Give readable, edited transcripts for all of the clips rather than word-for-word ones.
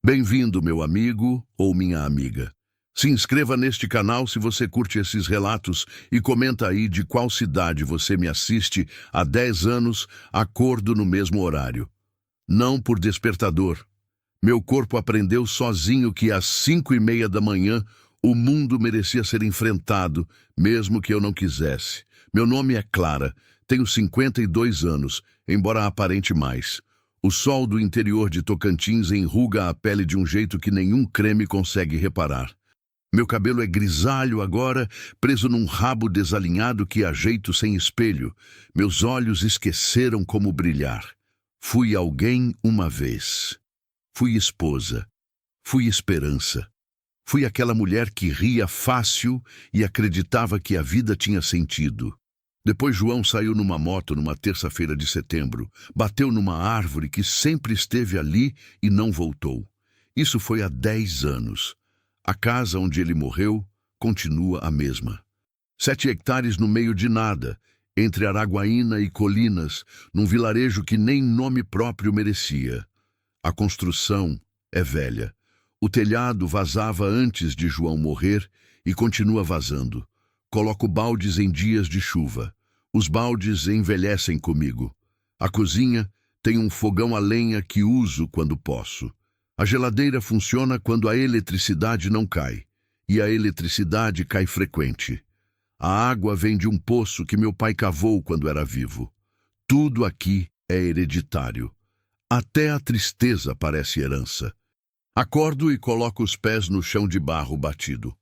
Bem-vindo, meu amigo ou minha amiga. Se inscreva neste canal se você curte esses relatos e comenta aí de qual cidade você me assiste há 10 anos, acordo no mesmo horário. Não por despertador. Meu corpo aprendeu sozinho que às 5:30 da manhã o mundo merecia ser enfrentado, mesmo que eu não quisesse. Meu nome é Clara, tenho 52 anos, embora aparente mais. O sol do interior de Tocantins enruga a pele de um jeito que nenhum creme consegue reparar. Meu cabelo é grisalho agora, preso num rabo desalinhado que ajeito sem espelho. Meus olhos esqueceram como brilhar. Fui alguém uma vez. Fui esposa. Fui esperança. Fui aquela mulher que ria fácil e acreditava que a vida tinha sentido. Depois João saiu numa moto numa terça-feira de setembro, bateu numa árvore que sempre esteve ali e não voltou. Isso foi há 10 anos. A casa onde ele morreu continua a mesma. 7 hectares no meio de nada, entre Araguaína e Colinas, num vilarejo que nem nome próprio merecia. A construção é velha. O telhado vazava antes de João morrer e continua vazando. Coloco baldes em dias de chuva. Os baldes envelhecem comigo. A cozinha tem um fogão a lenha que uso quando posso. A geladeira funciona quando a eletricidade não cai. E a eletricidade cai frequente. A água vem de um poço que meu pai cavou quando era vivo. Tudo aqui é hereditário. Até a tristeza parece herança. Acordo e coloco os pés no chão de barro batido.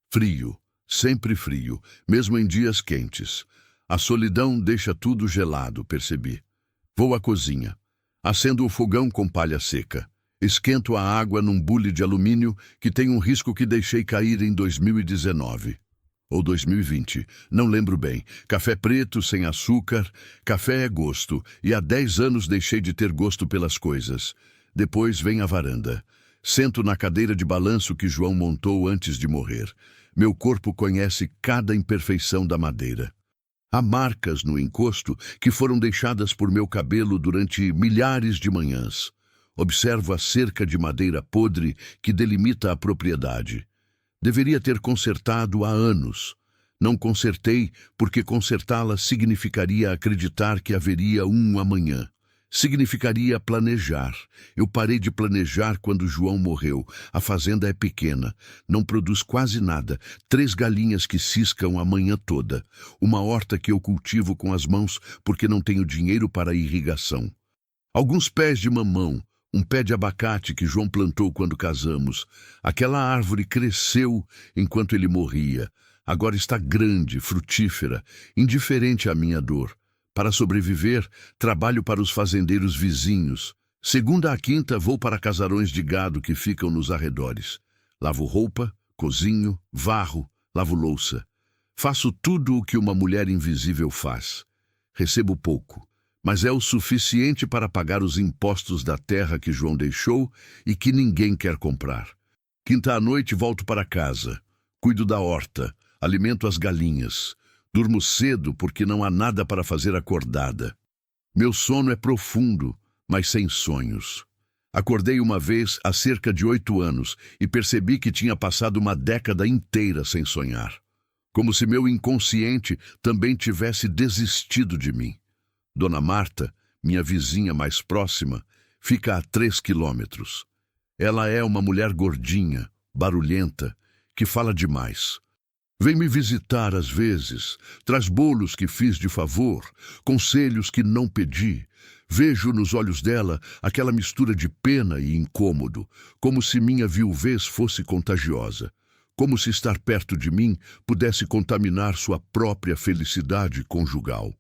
Frio, sempre frio, mesmo em dias quentes. A solidão deixa tudo gelado, percebi. Vou à cozinha. Acendo o fogão com palha seca. Esquento a água num bule de alumínio que tem um risco que deixei cair em 2019. Ou 2020, não lembro bem. Café preto, sem açúcar. Café é gosto, e há 10 anos deixei de ter gosto pelas coisas. Depois vem a varanda. Sento na cadeira de balanço que João montou antes de morrer. Meu corpo conhece cada imperfeição da madeira. Há marcas no encosto que foram deixadas por meu cabelo durante milhares de manhãs. Observo a cerca de madeira podre que delimita a propriedade. Deveria ter consertado há anos. Não consertei porque consertá-la significaria acreditar que haveria um amanhã. Significaria planejar. Eu parei de planejar quando João morreu. A fazenda é pequena, não produz quase nada. 3 galinhas que ciscam a manhã toda. Uma horta que eu cultivo com as mãos porque não tenho dinheiro para irrigação. Alguns pés de mamão, um pé de abacate que João plantou quando casamos. Aquela árvore cresceu enquanto ele morria. Agora está grande, frutífera, indiferente à minha dor. Para sobreviver, trabalho para os fazendeiros vizinhos. Segunda a quinta, vou para casarões de gado que ficam nos arredores. Lavo roupa, cozinho, varro, lavo louça. Faço tudo o que uma mulher invisível faz. Recebo pouco, mas é o suficiente para pagar os impostos da terra que João deixou e que ninguém quer comprar. Quinta à noite, volto para casa. Cuido da horta, alimento as galinhas. Durmo cedo porque não há nada para fazer acordada. Meu sono é profundo, mas sem sonhos. Acordei uma vez há cerca de 8 anos e percebi que tinha passado uma década inteira sem sonhar. Como se meu inconsciente também tivesse desistido de mim. Dona Marta, minha vizinha mais próxima, fica a 3 quilômetros. Ela é uma mulher gordinha, barulhenta, que fala demais. Vem me visitar às vezes, traz bolos que fiz de favor, conselhos que não pedi. Vejo nos olhos dela aquela mistura de pena e incômodo, como se minha viuvez fosse contagiosa, como se estar perto de mim pudesse contaminar sua própria felicidade conjugal.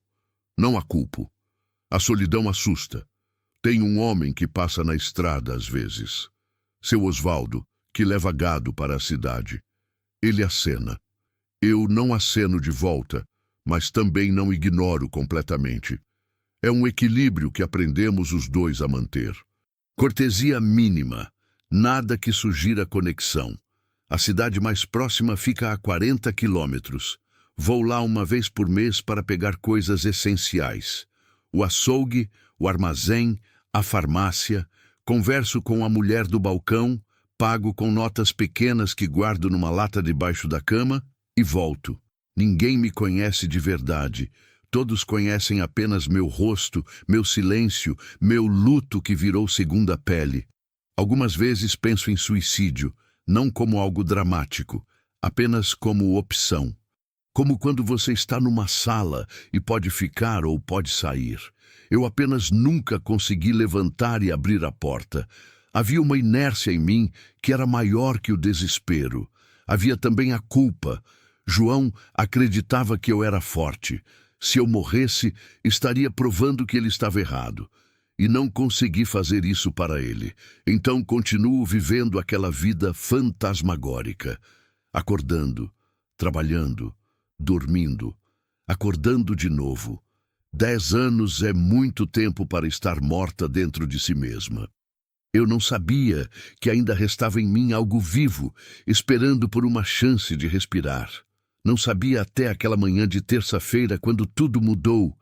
Não a culpo. A solidão assusta. Tem um homem que passa na estrada às vezes. Seu Osvaldo, que leva gado para a cidade. Ele acena. Eu não aceno de volta, mas também não ignoro completamente. É um equilíbrio que aprendemos os dois a manter. Cortesia mínima, nada que sugira conexão. A cidade mais próxima fica a 40 quilômetros. Vou lá uma vez por mês para pegar coisas essenciais. O açougue, o armazém, a farmácia, Converso com a mulher do balcão, pago com notas pequenas que guardo numa lata debaixo da cama e volto. Ninguém me conhece de verdade. Todos conhecem apenas meu rosto, meu silêncio, meu luto que virou segunda pele. Algumas vezes penso em suicídio, não como algo dramático, apenas como opção. Como quando você está numa sala e pode ficar ou pode sair. Eu apenas nunca consegui levantar e abrir a porta. Havia uma inércia em mim que era maior que o desespero. Havia também a culpa. João acreditava que eu era forte. Se eu morresse, estaria provando que ele estava errado. E não consegui fazer isso para ele. Então continuo vivendo aquela vida fantasmagórica. Acordando, trabalhando, dormindo, acordando de novo. 10 anos é muito tempo para estar morta dentro de si mesma. Eu não sabia que ainda restava em mim algo vivo, esperando por uma chance de respirar. Não sabia até aquela manhã de terça-feira, quando tudo mudou.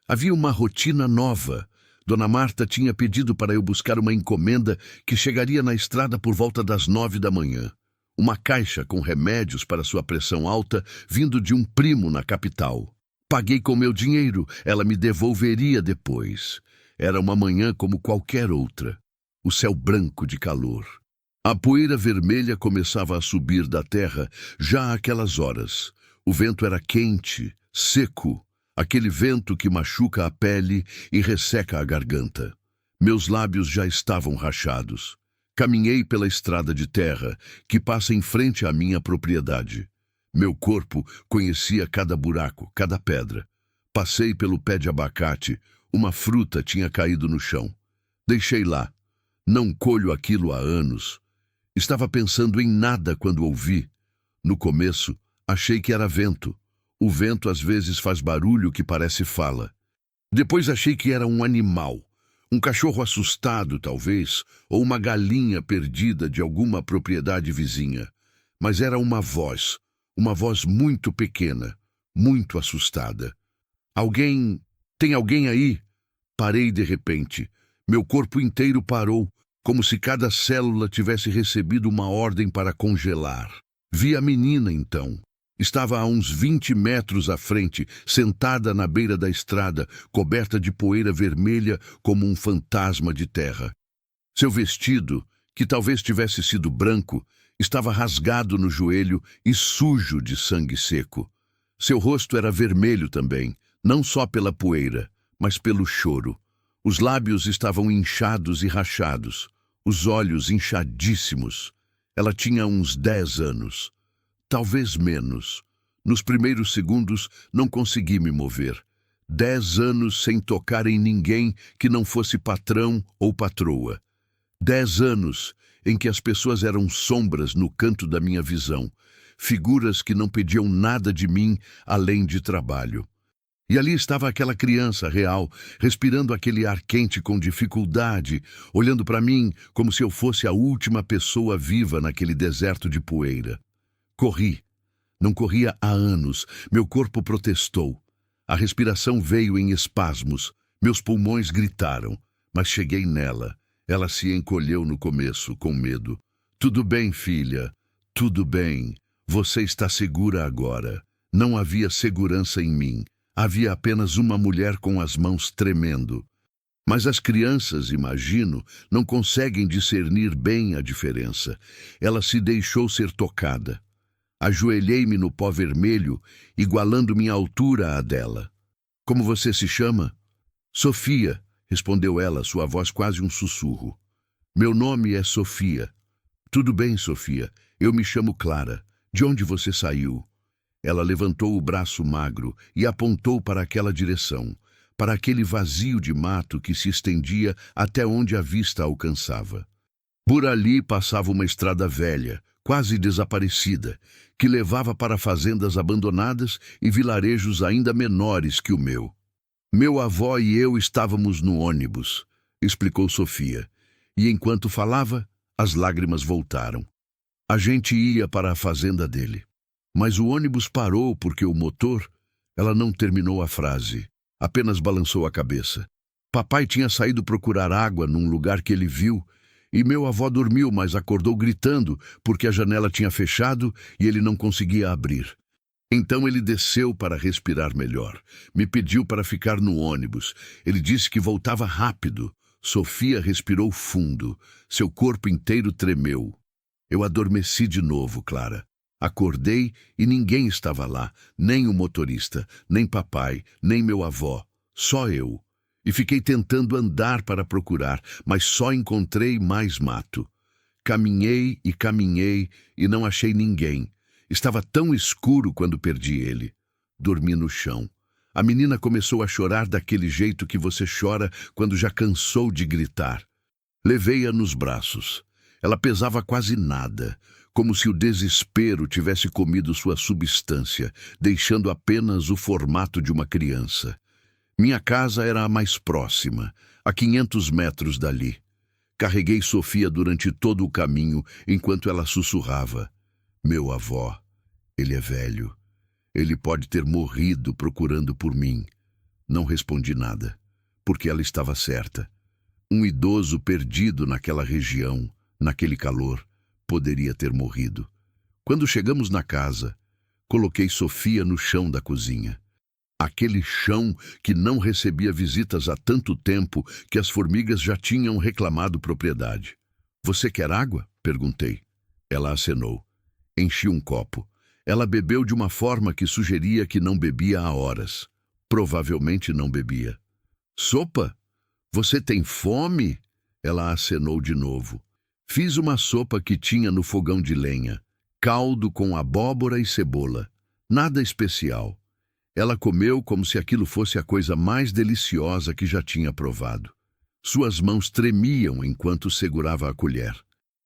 Havia uma rotina nova. Dona Marta tinha pedido para eu buscar uma encomenda que chegaria na estrada por volta das 9 da manhã. Uma caixa com remédios para sua pressão alta, vindo de um primo na capital. Paguei com meu dinheiro, ela me devolveria depois. Era uma manhã como qualquer outra. O céu branco de calor. A poeira vermelha começava a subir da terra já àquelas horas. O vento era quente, seco, aquele vento que machuca a pele e resseca a garganta. Meus lábios já estavam rachados. Caminhei pela estrada de terra que passa em frente à minha propriedade. Meu corpo conhecia cada buraco, cada pedra. Passei pelo pé de abacate, uma fruta tinha caído no chão. Deixei lá. Não colho aquilo há anos. Estava pensando em nada quando ouvi. No começo, achei que era vento. O vento às vezes faz barulho que parece fala. Depois achei que era um animal. Um cachorro assustado, talvez, ou uma galinha perdida de alguma propriedade vizinha. Mas era uma voz muito pequena, muito assustada. Alguém... Tem alguém aí? Parei de repente. Meu corpo inteiro parou, como se cada célula tivesse recebido uma ordem para congelar. Vi a menina, então. Estava a uns 20 metros à frente, sentada na beira da estrada, coberta de poeira vermelha como um fantasma de terra. Seu vestido, que talvez tivesse sido branco, estava rasgado no joelho e sujo de sangue seco. Seu rosto era vermelho também, não só pela poeira, mas pelo choro. Os lábios estavam inchados e rachados, os olhos inchadíssimos. Ela tinha uns 10 anos. Talvez menos. Nos primeiros segundos, não consegui me mover. 10 anos sem tocar em ninguém que não fosse patrão ou patroa. 10 anos em que as pessoas eram sombras no canto da minha visão, figuras que não pediam nada de mim além de trabalho. E ali estava aquela criança real, respirando aquele ar quente com dificuldade, olhando para mim como se eu fosse a última pessoa viva naquele deserto de poeira. Corri. Não corria há anos. Meu corpo protestou. A respiração veio em espasmos. Meus pulmões gritaram. Mas cheguei nela. Ela se encolheu no começo, com medo. Tudo bem, filha. Tudo bem. Você está segura agora. Não havia segurança em mim. Havia apenas uma mulher com as mãos tremendo. Mas as crianças, imagino, não conseguem discernir bem a diferença. Ela se deixou ser tocada. Ajoelhei-me no pó vermelho, igualando minha altura à dela. Como você se chama? Sofia, respondeu ela, sua voz quase um sussurro. Meu nome é Sofia. Tudo bem, Sofia. Eu me chamo Clara. De onde você saiu? Ela levantou o braço magro e apontou para aquela direção, para aquele vazio de mato que se estendia até onde a vista alcançava. Por ali passava uma estrada velha, quase desaparecida, que levava para fazendas abandonadas e vilarejos ainda menores que o meu. Meu avô e eu estávamos no ônibus, explicou Sofia, e enquanto falava, as lágrimas voltaram. A gente ia para a fazenda dele. Mas o ônibus parou porque o motor... Ela não terminou a frase, apenas balançou a cabeça. Papai tinha saído procurar água num lugar que ele viu E meu avô dormiu, mas acordou gritando porque a janela tinha fechado e ele não conseguia abrir. Então ele desceu para respirar melhor. Me pediu para ficar no ônibus. Ele disse que voltava rápido. Sofia respirou fundo. Seu corpo inteiro tremeu. Eu adormeci de novo, Clara. Acordei e ninguém estava lá, nem o motorista, nem papai, nem meu avô. Só eu. E fiquei tentando andar para procurar, mas só encontrei mais mato. Caminhei e não achei ninguém. Estava tão escuro quando perdi ele. Dormi no chão. A menina começou a chorar daquele jeito que você chora quando já cansou de gritar. Levei-a nos braços. Ela pesava quase nada, como se o desespero tivesse comido sua substância, deixando apenas o formato de uma criança. Minha casa era a mais próxima, a 500 metros dali. Carreguei Sofia durante todo o caminho, enquanto ela sussurrava. Meu avô, ele é velho. Ele pode ter morrido procurando por mim. Não respondi nada, porque ela estava certa. Um idoso perdido naquela região, naquele calor, poderia ter morrido. Quando chegamos na casa, coloquei Sofia no chão da cozinha. Aquele chão que não recebia visitas há tanto tempo que as formigas já tinham reclamado propriedade. Você quer água? Perguntei. Ela acenou. Enchi um copo. Ela bebeu de uma forma que sugeria que não bebia há horas. Provavelmente não bebia. Sopa? Você tem fome? Ela acenou de novo. Fiz uma sopa que tinha no fogão de lenha. Caldo com abóbora e cebola. Nada especial. Ela comeu como se aquilo fosse a coisa mais deliciosa que já tinha provado. Suas mãos tremiam enquanto segurava a colher.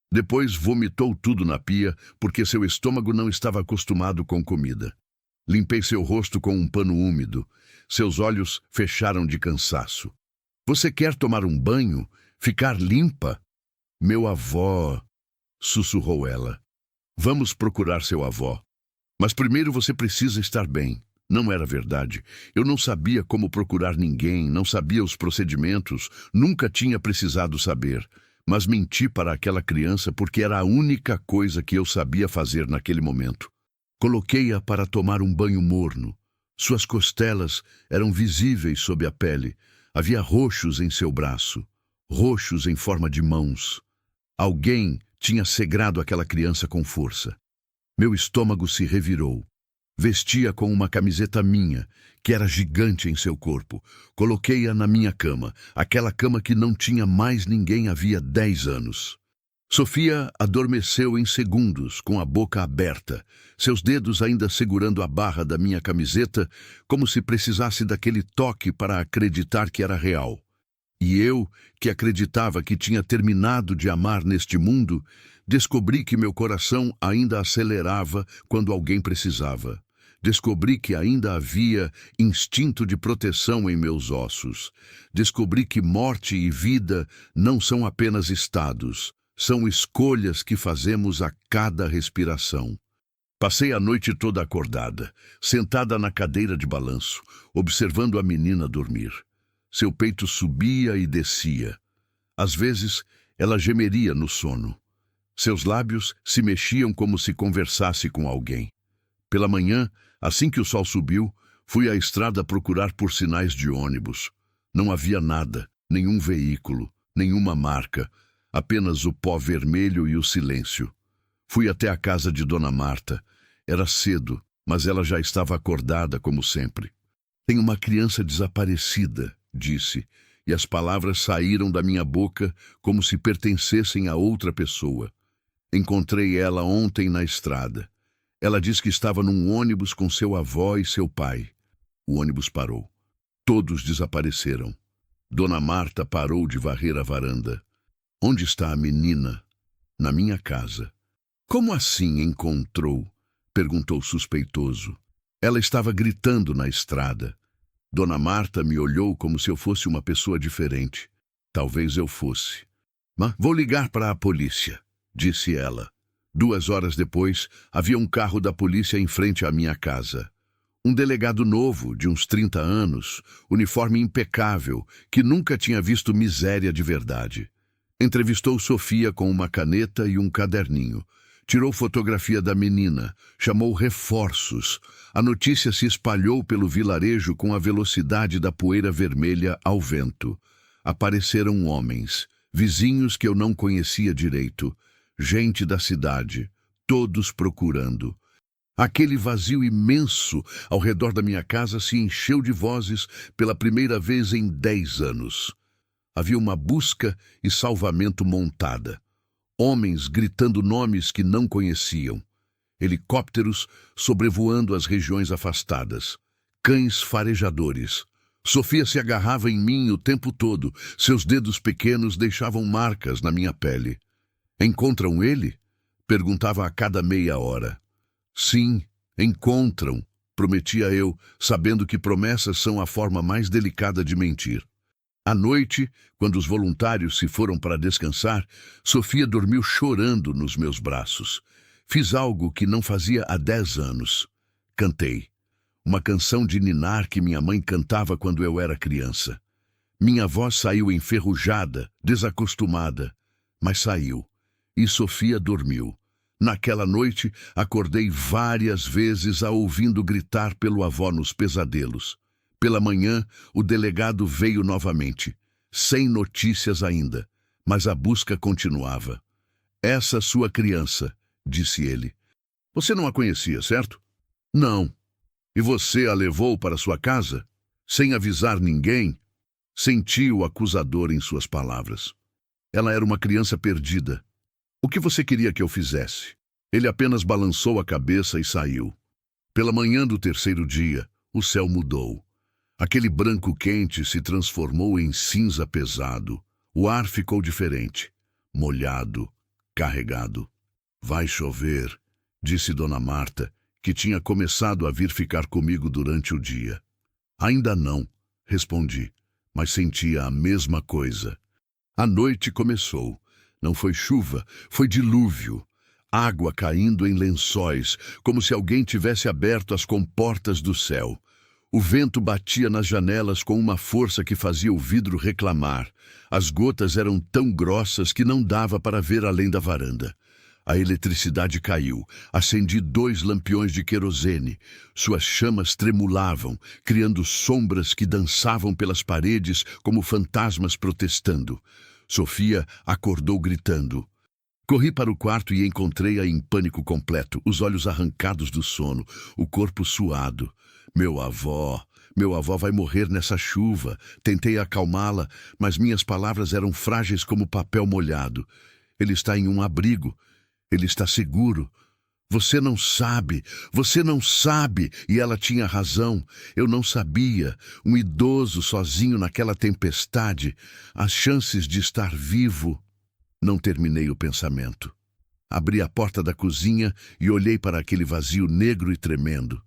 Depois vomitou tudo na pia, porque seu estômago não estava acostumado com comida. Limpei seu rosto com um pano úmido. Seus olhos fecharam de cansaço. Você quer tomar um banho? Ficar limpa? Meu avô, sussurrou ela. Vamos procurar seu avô. Mas primeiro você precisa estar bem. Não era verdade. Eu não sabia como procurar ninguém, não sabia os procedimentos, nunca tinha precisado saber. Mas menti para aquela criança porque era a única coisa que eu sabia fazer naquele momento. Coloquei-a para tomar um banho morno. Suas costelas eram visíveis sob a pele. Havia roxos em seu braço, roxos em forma de mãos. Alguém tinha segrado aquela criança com força. Meu estômago se revirou. Vestia com uma camiseta minha, que era gigante em seu corpo. Coloquei-a na minha cama, aquela cama que não tinha mais ninguém havia 10 anos. Sofia adormeceu em segundos, com a boca aberta, seus dedos ainda segurando a barra da minha camiseta, como se precisasse daquele toque para acreditar que era real. E eu, que acreditava que tinha terminado de amar neste mundo, descobri que meu coração ainda acelerava quando alguém precisava. Descobri que ainda havia instinto de proteção em meus ossos. Descobri que morte e vida não são apenas estados, são escolhas que fazemos a cada respiração. Passei a noite toda acordada, sentada na cadeira de balanço, observando a menina dormir. Seu peito subia e descia. Às vezes, ela gemeria no sono. Seus lábios se mexiam como se conversasse com alguém. Pela manhã, assim que o sol subiu, fui à estrada procurar por sinais de ônibus. Não havia nada, nenhum veículo, nenhuma marca, apenas o pó vermelho e o silêncio. Fui até a casa de Dona Marta. Era cedo, mas ela já estava acordada como sempre. Tem uma criança desaparecida, disse, e as palavras saíram da minha boca como se pertencessem a outra pessoa. Encontrei ela ontem na estrada. Ela disse que estava num ônibus com seu avô e seu pai. O ônibus parou. Todos desapareceram. Dona Marta parou de varrer a varanda. Onde está a menina? Na minha casa. Como assim encontrou? Perguntou suspeitoso. Ela estava gritando na estrada. Dona Marta me olhou como se eu fosse uma pessoa diferente. Talvez eu fosse. Mas vou ligar para a polícia, disse ela. 2 horas depois, havia um carro da polícia em frente à minha casa. Um delegado novo, de uns 30 anos, uniforme impecável, que nunca tinha visto miséria de verdade. Entrevistou Sofia com uma caneta e um caderninho. Tirou fotografia da menina, chamou reforços. A notícia se espalhou pelo vilarejo com a velocidade da poeira vermelha ao vento. Apareceram homens, vizinhos que eu não conhecia direito, gente da cidade, todos procurando. Aquele vazio imenso ao redor da minha casa se encheu de vozes pela primeira vez em 10 anos. Havia uma busca e salvamento montada. Homens gritando nomes que não conheciam. Helicópteros sobrevoando as regiões afastadas. Cães farejadores. Sofia se agarrava em mim o tempo todo. Seus dedos pequenos deixavam marcas na minha pele. Encontram ele? Perguntava a cada meia hora. Sim, encontram, prometia eu, sabendo que promessas são a forma mais delicada de mentir. À noite, quando os voluntários se foram para descansar, Sofia dormiu chorando nos meus braços. Fiz algo que não fazia há 10 anos. Cantei. Uma canção de ninar que minha mãe cantava quando eu era criança. Minha voz saiu enferrujada, desacostumada, mas saiu. E Sofia dormiu. Naquela noite, acordei várias vezes a ouvindo gritar pelo avô nos pesadelos. Pela manhã, o delegado veio novamente, sem notícias ainda, mas a busca continuava. Essa sua criança, disse ele. Você não a conhecia, certo? Não. E você a levou para sua casa? Sem avisar ninguém? Senti o acusador em suas palavras. Ela era uma criança perdida. O que você queria que eu fizesse? Ele apenas balançou a cabeça e saiu. Pela manhã do terceiro dia, o céu mudou. Aquele branco quente se transformou em cinza pesado. O ar ficou diferente, molhado, carregado. Vai chover, disse Dona Marta, que tinha começado a vir ficar comigo durante o dia. Ainda não, respondi, mas sentia a mesma coisa. A noite começou. Não foi chuva, foi dilúvio. Água caindo em lençóis, como se alguém tivesse aberto as comportas do céu. O vento batia nas janelas com uma força que fazia o vidro reclamar. As gotas eram tão grossas que não dava para ver além da varanda. A eletricidade caiu. Acendi 2 lampiões de querosene. Suas chamas tremulavam, criando sombras que dançavam pelas paredes como fantasmas protestando. Sofia acordou gritando. Corri para o quarto e encontrei-a em pânico completo, os olhos arrancados do sono, o corpo suado. Meu avó vai morrer nessa chuva. Tentei acalmá-la, mas minhas palavras eram frágeis como papel molhado. Ele está em um abrigo. Ele está seguro. Você não sabe. E ela tinha razão. Eu não sabia. Um idoso sozinho naquela tempestade. As chances de estar vivo. Não terminei o pensamento. Abri a porta da cozinha e olhei para aquele vazio negro e tremendo.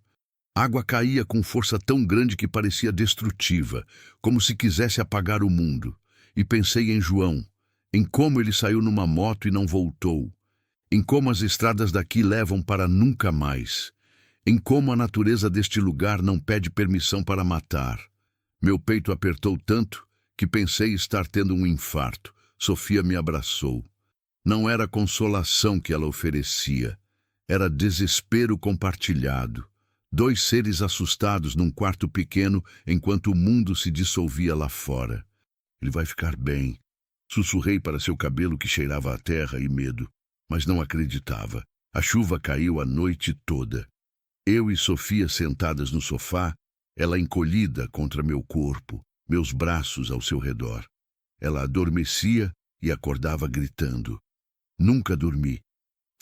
Água caía com força tão grande que parecia destrutiva, como se quisesse apagar o mundo. E pensei em João, em como ele saiu numa moto e não voltou, em como as estradas daqui levam para nunca mais, em como a natureza deste lugar não pede permissão para matar. Meu peito apertou tanto que pensei estar tendo um infarto. Sofia me abraçou. Não era consolação que ela oferecia, era desespero compartilhado. 2 seres assustados num quarto pequeno enquanto o mundo se dissolvia lá fora. Ele vai ficar bem. Sussurrei para seu cabelo que cheirava a terra e medo, mas não acreditava. A chuva caiu a noite toda. Eu e Sofia sentadas no sofá, ela encolhida contra meu corpo, meus braços ao seu redor. Ela adormecia e acordava gritando. Nunca dormi.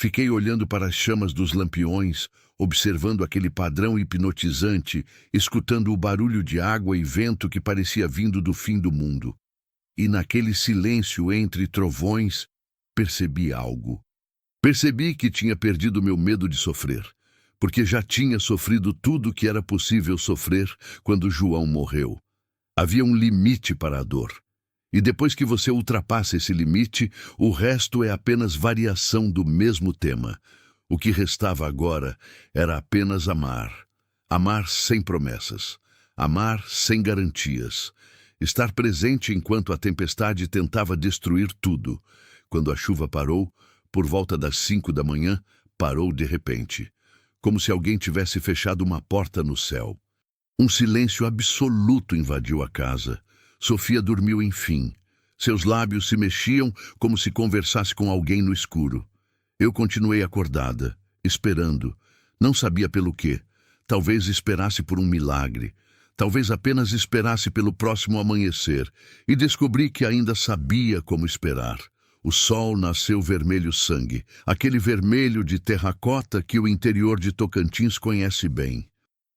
Fiquei olhando para as chamas dos lampiões, observando aquele padrão hipnotizante, escutando o barulho de água e vento que parecia vindo do fim do mundo. E naquele silêncio entre trovões, percebi algo. Percebi que tinha perdido meu medo de sofrer, porque já tinha sofrido tudo o que era possível sofrer quando João morreu. Havia um limite para a dor. E depois que você ultrapassa esse limite, o resto é apenas variação do mesmo tema. O que restava agora era apenas amar. Amar sem promessas. Amar sem garantias. Estar presente enquanto a tempestade tentava destruir tudo. Quando a chuva parou, por volta das 5 da manhã, parou de repente, como se alguém tivesse fechado uma porta no céu. Um silêncio absoluto invadiu a casa. Sofia dormiu enfim. Seus lábios se mexiam como se conversasse com alguém no escuro. Eu continuei acordada, esperando. Não sabia pelo quê. Talvez esperasse por um milagre. Talvez apenas esperasse pelo próximo amanhecer. E descobri que ainda sabia como esperar. O sol nasceu vermelho sangue, aquele vermelho de terracota que o interior de Tocantins conhece bem.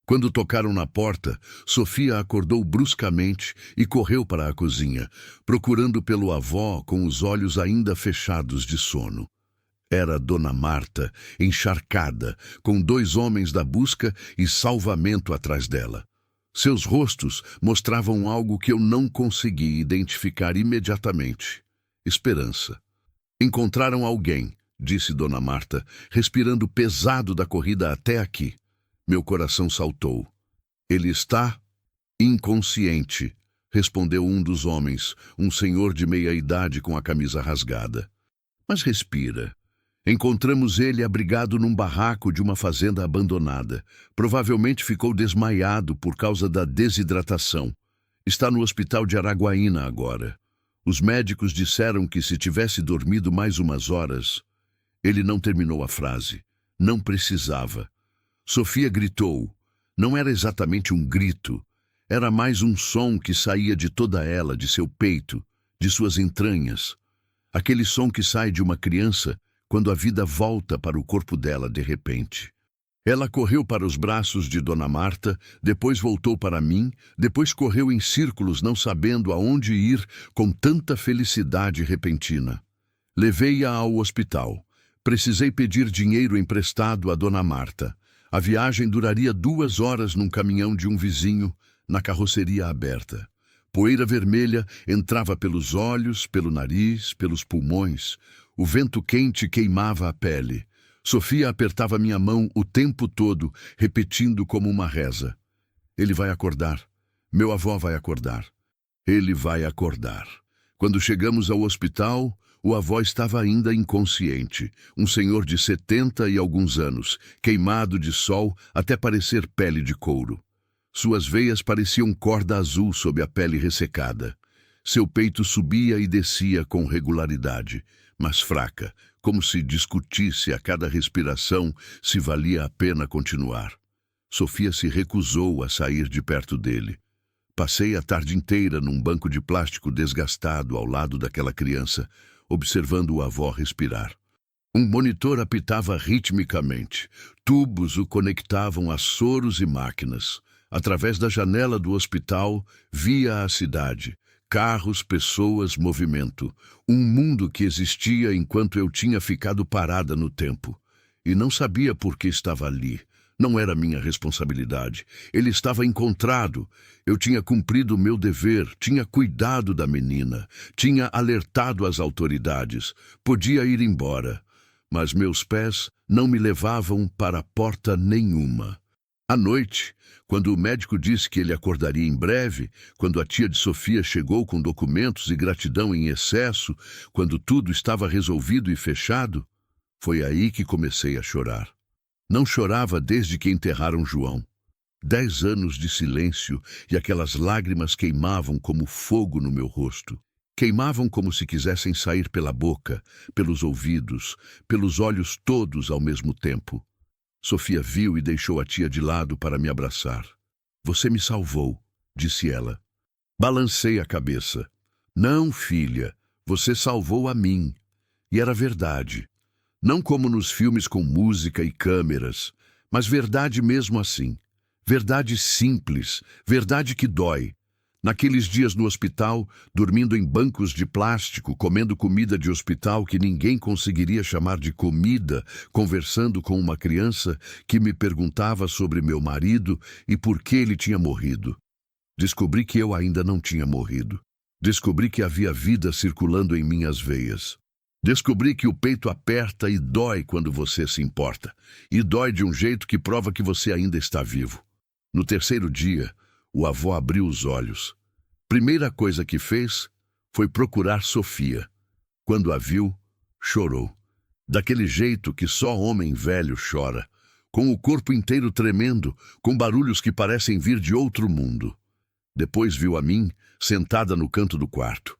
Quando tocaram na porta, Sofia acordou bruscamente e correu para a cozinha, procurando pelo avó com os olhos ainda fechados de sono. Era Dona Marta, encharcada, com 2 homens da busca e salvamento atrás dela. Seus rostos mostravam algo que eu não consegui identificar imediatamente. Esperança. Encontraram alguém, disse Dona Marta, respirando pesado da corrida até aqui. Meu coração saltou. Ele está inconsciente, respondeu um dos homens, um senhor de meia-idade com a camisa rasgada. Mas respira. Encontramos ele abrigado num barraco de uma fazenda abandonada. Provavelmente ficou desmaiado por causa da desidratação. Está no hospital de Araguaína agora. Os médicos disseram que se tivesse dormido mais umas horas... Ele não terminou a frase. Não precisava. Sofia gritou. Não era exatamente um grito. Era mais um som que saía de toda ela, de seu peito, de suas entranhas. Aquele som que sai de uma criança quando a vida volta para o corpo dela de repente. Ela correu para os braços de Dona Marta, depois voltou para mim, depois correu em círculos não sabendo aonde ir com tanta felicidade repentina. Levei-a ao hospital. Precisei pedir dinheiro emprestado a Dona Marta. A viagem duraria 2 horas num caminhão de um vizinho, na carroceria aberta. Poeira vermelha entrava pelos olhos, pelo nariz, pelos pulmões. O vento quente queimava a pele. Sofia apertava minha mão o tempo todo, repetindo como uma reza. Ele vai acordar. Meu avô vai acordar. Ele vai acordar. Quando chegamos ao hospital, o avô estava ainda inconsciente. Um senhor de 70 e alguns anos, queimado de sol até parecer pele de couro. Suas veias pareciam corda azul sob a pele ressecada. Seu peito subia e descia com regularidade, mas fraca, como se discutisse a cada respiração se valia a pena continuar. Sofia se recusou a sair de perto dele. Passei a tarde inteira num banco de plástico desgastado ao lado daquela criança, observando o avô respirar. Um monitor apitava ritmicamente. Tubos o conectavam a soros e máquinas. Através da janela do hospital, via a cidade. Carros, pessoas, movimento. Um mundo que existia enquanto eu tinha ficado parada no tempo. E não sabia por que estava ali. Não era minha responsabilidade. Ele estava encontrado. Eu tinha cumprido o meu dever, tinha cuidado da menina, tinha alertado as autoridades. Podia ir embora. Mas meus pés não me levavam para porta nenhuma. À noite, quando o médico disse que ele acordaria em breve, quando a tia de Sofia chegou com documentos e gratidão em excesso, quando tudo estava resolvido e fechado, foi aí que comecei a chorar. Não chorava desde que enterraram João. 10 anos de silêncio e aquelas lágrimas queimavam como fogo no meu rosto. Queimavam como se quisessem sair pela boca, pelos ouvidos, pelos olhos todos ao mesmo tempo. Sofia viu e deixou a tia de lado para me abraçar. Você me salvou, disse ela. Balancei a cabeça. Não, filha, você salvou a mim. E era verdade. Não como nos filmes com música e câmeras, mas verdade mesmo assim. Verdade simples, verdade que dói. Naqueles dias no hospital, dormindo em bancos de plástico, comendo comida de hospital que ninguém conseguiria chamar de comida, conversando com uma criança que me perguntava sobre meu marido e por que ele tinha morrido. Descobri que eu ainda não tinha morrido. Descobri que havia vida circulando em minhas veias. Descobri que o peito aperta e dói quando você se importa. E dói de um jeito que prova que você ainda está vivo. No terceiro dia, o avô abriu os olhos. Primeira coisa que fez foi procurar Sofia. Quando a viu, chorou. Daquele jeito que só homem velho chora, com o corpo inteiro tremendo, com barulhos que parecem vir de outro mundo. Depois viu a mim, sentada no canto do quarto.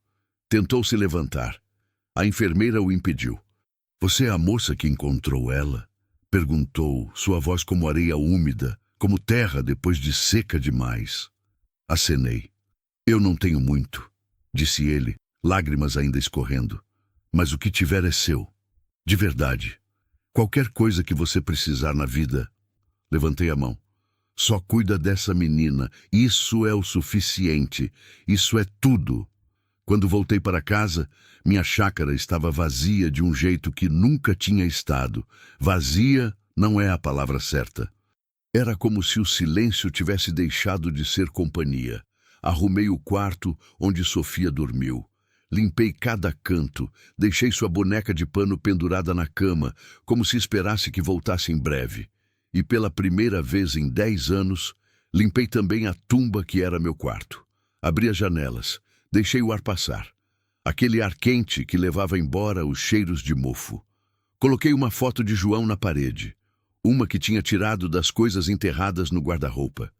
Tentou se levantar. A enfermeira o impediu. "Você é a moça que encontrou ela?" Perguntou, sua voz como areia úmida, como terra depois de seca demais. Acenei. "Eu não tenho muito", disse ele, lágrimas ainda escorrendo. "Mas o que tiver é seu. De verdade. Qualquer coisa que você precisar na vida." Levantei a mão. "Só cuida dessa menina. Isso é o suficiente. Isso é tudo." Quando voltei para casa, minha chácara estava vazia de um jeito que nunca tinha estado. Vazia não é a palavra certa. Era como se o silêncio tivesse deixado de ser companhia. Arrumei o quarto onde Sofia dormiu. Limpei cada canto, deixei sua boneca de pano pendurada na cama, como se esperasse que voltasse em breve. E pela primeira vez em 10 anos, limpei também a tumba que era meu quarto. Abri as janelas, deixei o ar passar. Aquele ar quente que levava embora os cheiros de mofo. Coloquei uma foto de João na parede, uma que tinha tirado das coisas enterradas no guarda-roupa.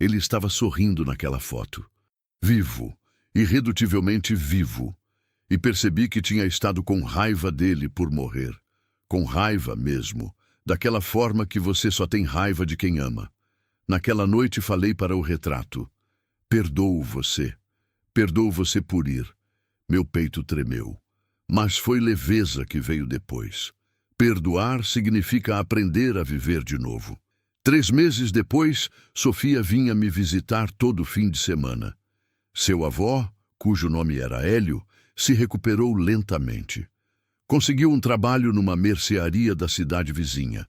Ele estava sorrindo naquela foto. Vivo, irredutivelmente vivo. E percebi que tinha estado com raiva dele por morrer. Com raiva mesmo, daquela forma que você só tem raiva de quem ama. Naquela noite falei para o retrato: "Perdoo você. Perdoo você por ir." Meu peito tremeu. Mas foi leveza que veio depois. Perdoar significa aprender a viver de novo. 3 meses depois, Sofia vinha me visitar todo fim de semana. Seu avô, cujo nome era Hélio, se recuperou lentamente. Conseguiu um trabalho numa mercearia da cidade vizinha.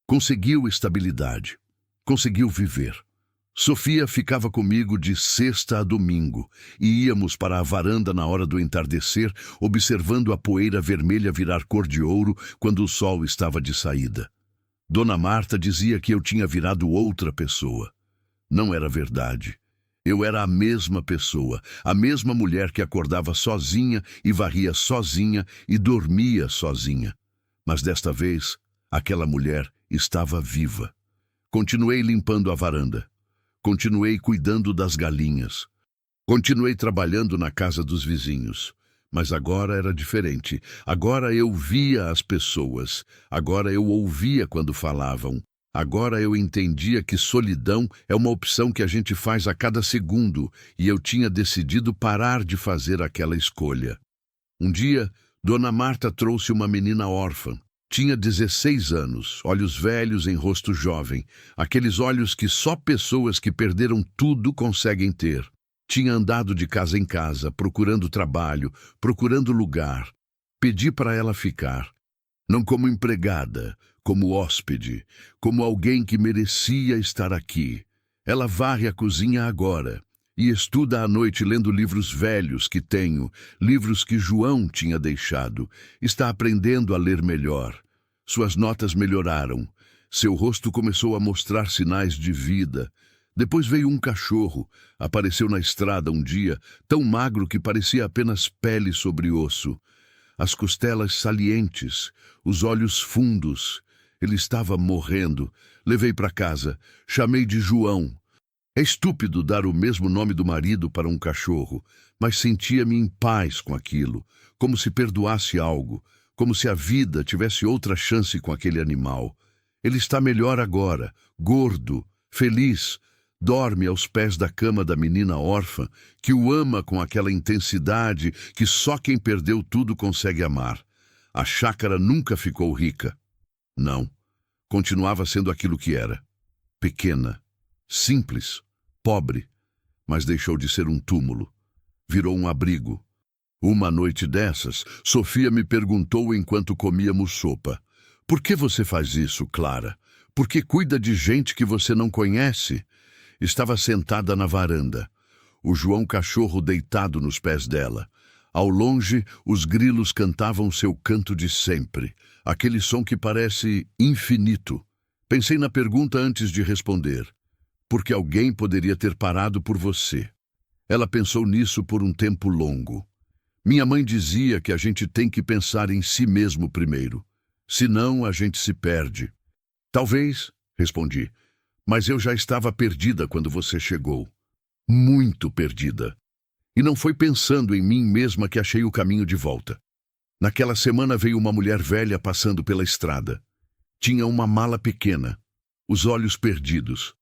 Conseguiu estabilidade. Conseguiu viver. Sofia ficava comigo de sexta a domingo e íamos para a varanda na hora do entardecer, observando a poeira vermelha virar cor de ouro quando o sol estava de saída. Dona Marta dizia que eu tinha virado outra pessoa. Não era verdade. Eu era a mesma pessoa, a mesma mulher que acordava sozinha e varria sozinha e dormia sozinha. Mas desta vez, aquela mulher estava viva. Continuei limpando a varanda. Continuei cuidando das galinhas. Continuei trabalhando na casa dos vizinhos. Mas agora era diferente. Agora eu via as pessoas. Agora eu ouvia quando falavam. Agora eu entendia que solidão é uma opção que a gente faz a cada segundo, e eu tinha decidido parar de fazer aquela escolha. Um dia, Dona Marta trouxe uma menina órfã. Tinha 16 anos, olhos velhos em rosto jovem, aqueles olhos que só pessoas que perderam tudo conseguem ter. Tinha andado de casa em casa, procurando trabalho, procurando lugar. Pedi para ela ficar, não como empregada, como hóspede, como alguém que merecia estar aqui. Ela varre a cozinha agora e estuda à noite lendo livros velhos que tenho, livros que João tinha deixado. Está aprendendo a ler melhor. Suas notas melhoraram. Seu rosto começou a mostrar sinais de vida. Depois veio um cachorro. Apareceu na estrada um dia, tão magro que parecia apenas pele sobre osso. As costelas salientes, os olhos fundos. Ele estava morrendo. Levei para casa. Chamei de João. É estúpido dar o mesmo nome do marido para um cachorro, mas sentia-me em paz com aquilo, como se perdoasse algo, como se a vida tivesse outra chance com aquele animal. Ele está melhor agora, gordo, feliz, dorme aos pés da cama da menina órfã, que o ama com aquela intensidade que só quem perdeu tudo consegue amar. A chácara nunca ficou rica. Não, continuava sendo aquilo que era. Pequena, simples, pobre, mas deixou de ser um túmulo. Virou um abrigo. Uma noite dessas, Sofia me perguntou enquanto comíamos sopa: "Por que você faz isso, Clara? Por que cuida de gente que você não conhece?" Estava sentada na varanda. O João cachorro deitado nos pés dela. Ao longe, os grilos cantavam seu canto de sempre, aquele som que parece infinito. Pensei na pergunta antes de responder. Porque alguém poderia ter parado por você. Ela pensou nisso por um tempo longo. Minha mãe dizia que a gente tem que pensar em si mesmo primeiro. Senão a gente se perde. Talvez, respondi, mas eu já estava perdida quando você chegou. Muito perdida. E não foi pensando em mim mesma que achei o caminho de volta. Naquela semana veio uma mulher velha passando pela estrada. Tinha uma mala pequena, os olhos perdidos,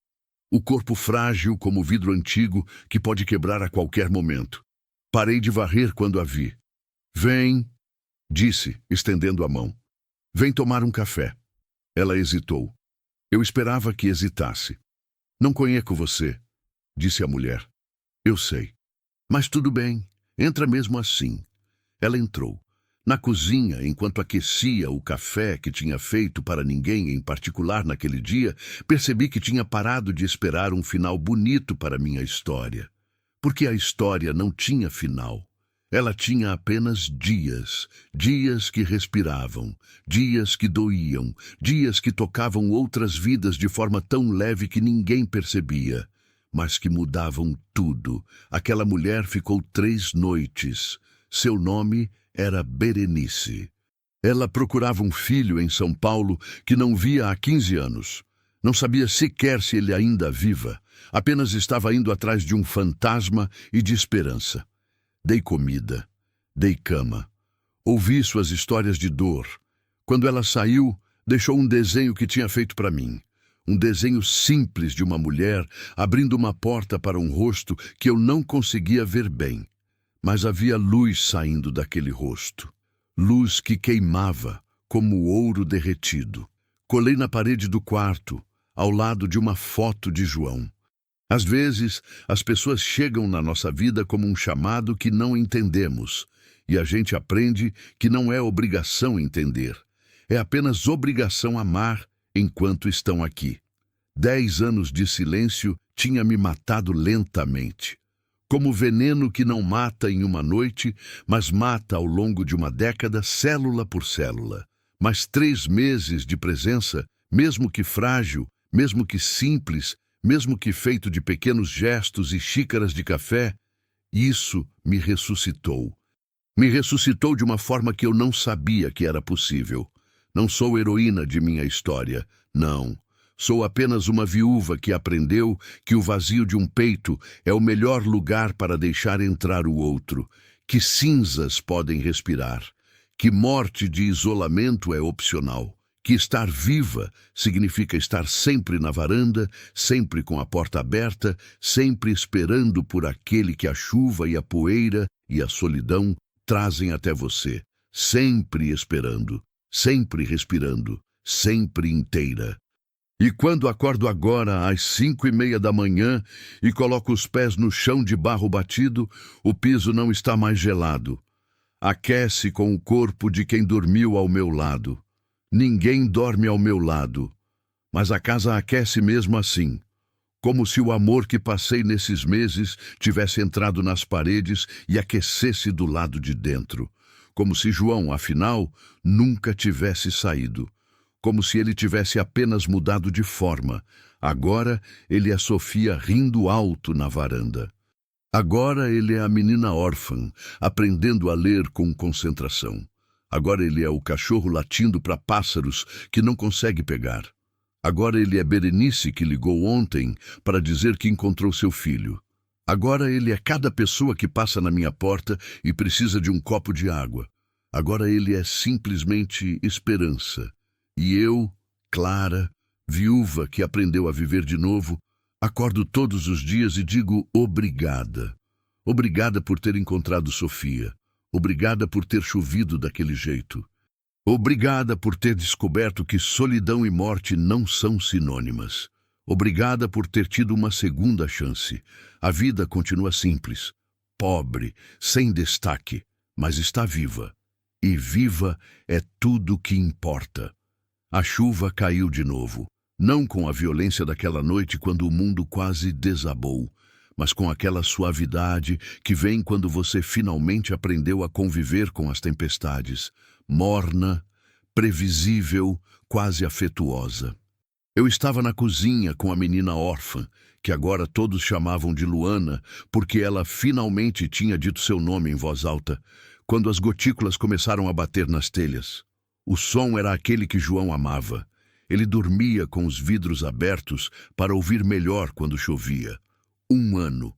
o corpo frágil como vidro antigo que pode quebrar a qualquer momento. Parei de varrer quando a vi. Vem, disse, estendendo a mão. Vem tomar um café. Ela hesitou. Eu esperava que hesitasse. Não conheço você, disse a mulher. Eu sei. Mas tudo bem, entra mesmo assim. Ela entrou. Na cozinha, enquanto aquecia o café que tinha feito para ninguém em particular naquele dia, percebi que tinha parado de esperar um final bonito para minha história. Porque a história não tinha final. Ela tinha apenas dias, dias que respiravam, dias que doíam, dias que tocavam outras vidas de forma tão leve que ninguém percebia, mas que mudavam tudo. Aquela mulher ficou 3 noites. Seu nome era Berenice. Ela procurava um filho em São Paulo que não via há 15 anos. Não sabia sequer se ele ainda viva. Apenas estava indo atrás de um fantasma e de esperança. Dei comida, dei cama. Ouvi suas histórias de dor. Quando ela saiu, deixou um desenho que tinha feito para mim. Um desenho simples de uma mulher abrindo uma porta para um rosto que eu não conseguia ver bem. Mas havia luz saindo daquele rosto. Luz que queimava, como ouro derretido. Colei na parede do quarto, ao lado de uma foto de João. Às vezes, as pessoas chegam na nossa vida como um chamado que não entendemos, e a gente aprende que não é obrigação entender. É apenas obrigação amar enquanto estão aqui. 10 anos de silêncio tinha me matado lentamente. Como veneno que não mata em uma noite, mas mata ao longo de uma década, célula por célula. Mas 3 meses de presença, mesmo que frágil, mesmo que simples, mesmo que feito de pequenos gestos e xícaras de café, isso me ressuscitou. Me ressuscitou de uma forma que eu não sabia que era possível. Não sou heroína de minha história, não. Sou apenas uma viúva que aprendeu que o vazio de um peito é o melhor lugar para deixar entrar o outro, que cinzas podem respirar, que morte de isolamento é opcional, que estar viva significa estar sempre na varanda, sempre com a porta aberta, sempre esperando por aquele que a chuva e a poeira e a solidão trazem até você, sempre esperando, sempre respirando, sempre inteira. E quando acordo agora às 5:30 da manhã e coloco os pés no chão de barro batido, o piso não está mais gelado. Aquece com o corpo de quem dormiu ao meu lado. Ninguém dorme ao meu lado, mas a casa aquece mesmo assim. Como se o amor que passei nesses meses tivesse entrado nas paredes e aquecesse do lado de dentro. Como se João, afinal, nunca tivesse saído. Como se ele tivesse apenas mudado de forma. Agora ele é Sofia rindo alto na varanda. Agora ele é a menina órfã, aprendendo a ler com concentração. Agora ele é o cachorro latindo para pássaros que não consegue pegar. Agora ele é Berenice que ligou ontem para dizer que encontrou seu filho. Agora ele é cada pessoa que passa na minha porta e precisa de um copo de água. Agora ele é simplesmente esperança. E eu, Clara, viúva que aprendeu a viver de novo, acordo todos os dias e digo obrigada. Obrigada por ter encontrado Sofia. Obrigada por ter chovido daquele jeito. Obrigada por ter descoberto que solidão e morte não são sinônimas. Obrigada por ter tido uma segunda chance. A vida continua simples, pobre, sem destaque, mas está viva. E viva é tudo o que importa. A chuva caiu de novo, não com a violência daquela noite quando o mundo quase desabou, mas com aquela suavidade que vem quando você finalmente aprendeu a conviver com as tempestades, morna, previsível, quase afetuosa. Eu estava na cozinha com a menina órfã, que agora todos chamavam de Luana, porque ela finalmente tinha dito seu nome em voz alta, quando as gotículas começaram a bater nas telhas. O som era aquele que João amava. Ele dormia com os vidros abertos para ouvir melhor quando chovia. 1 ano.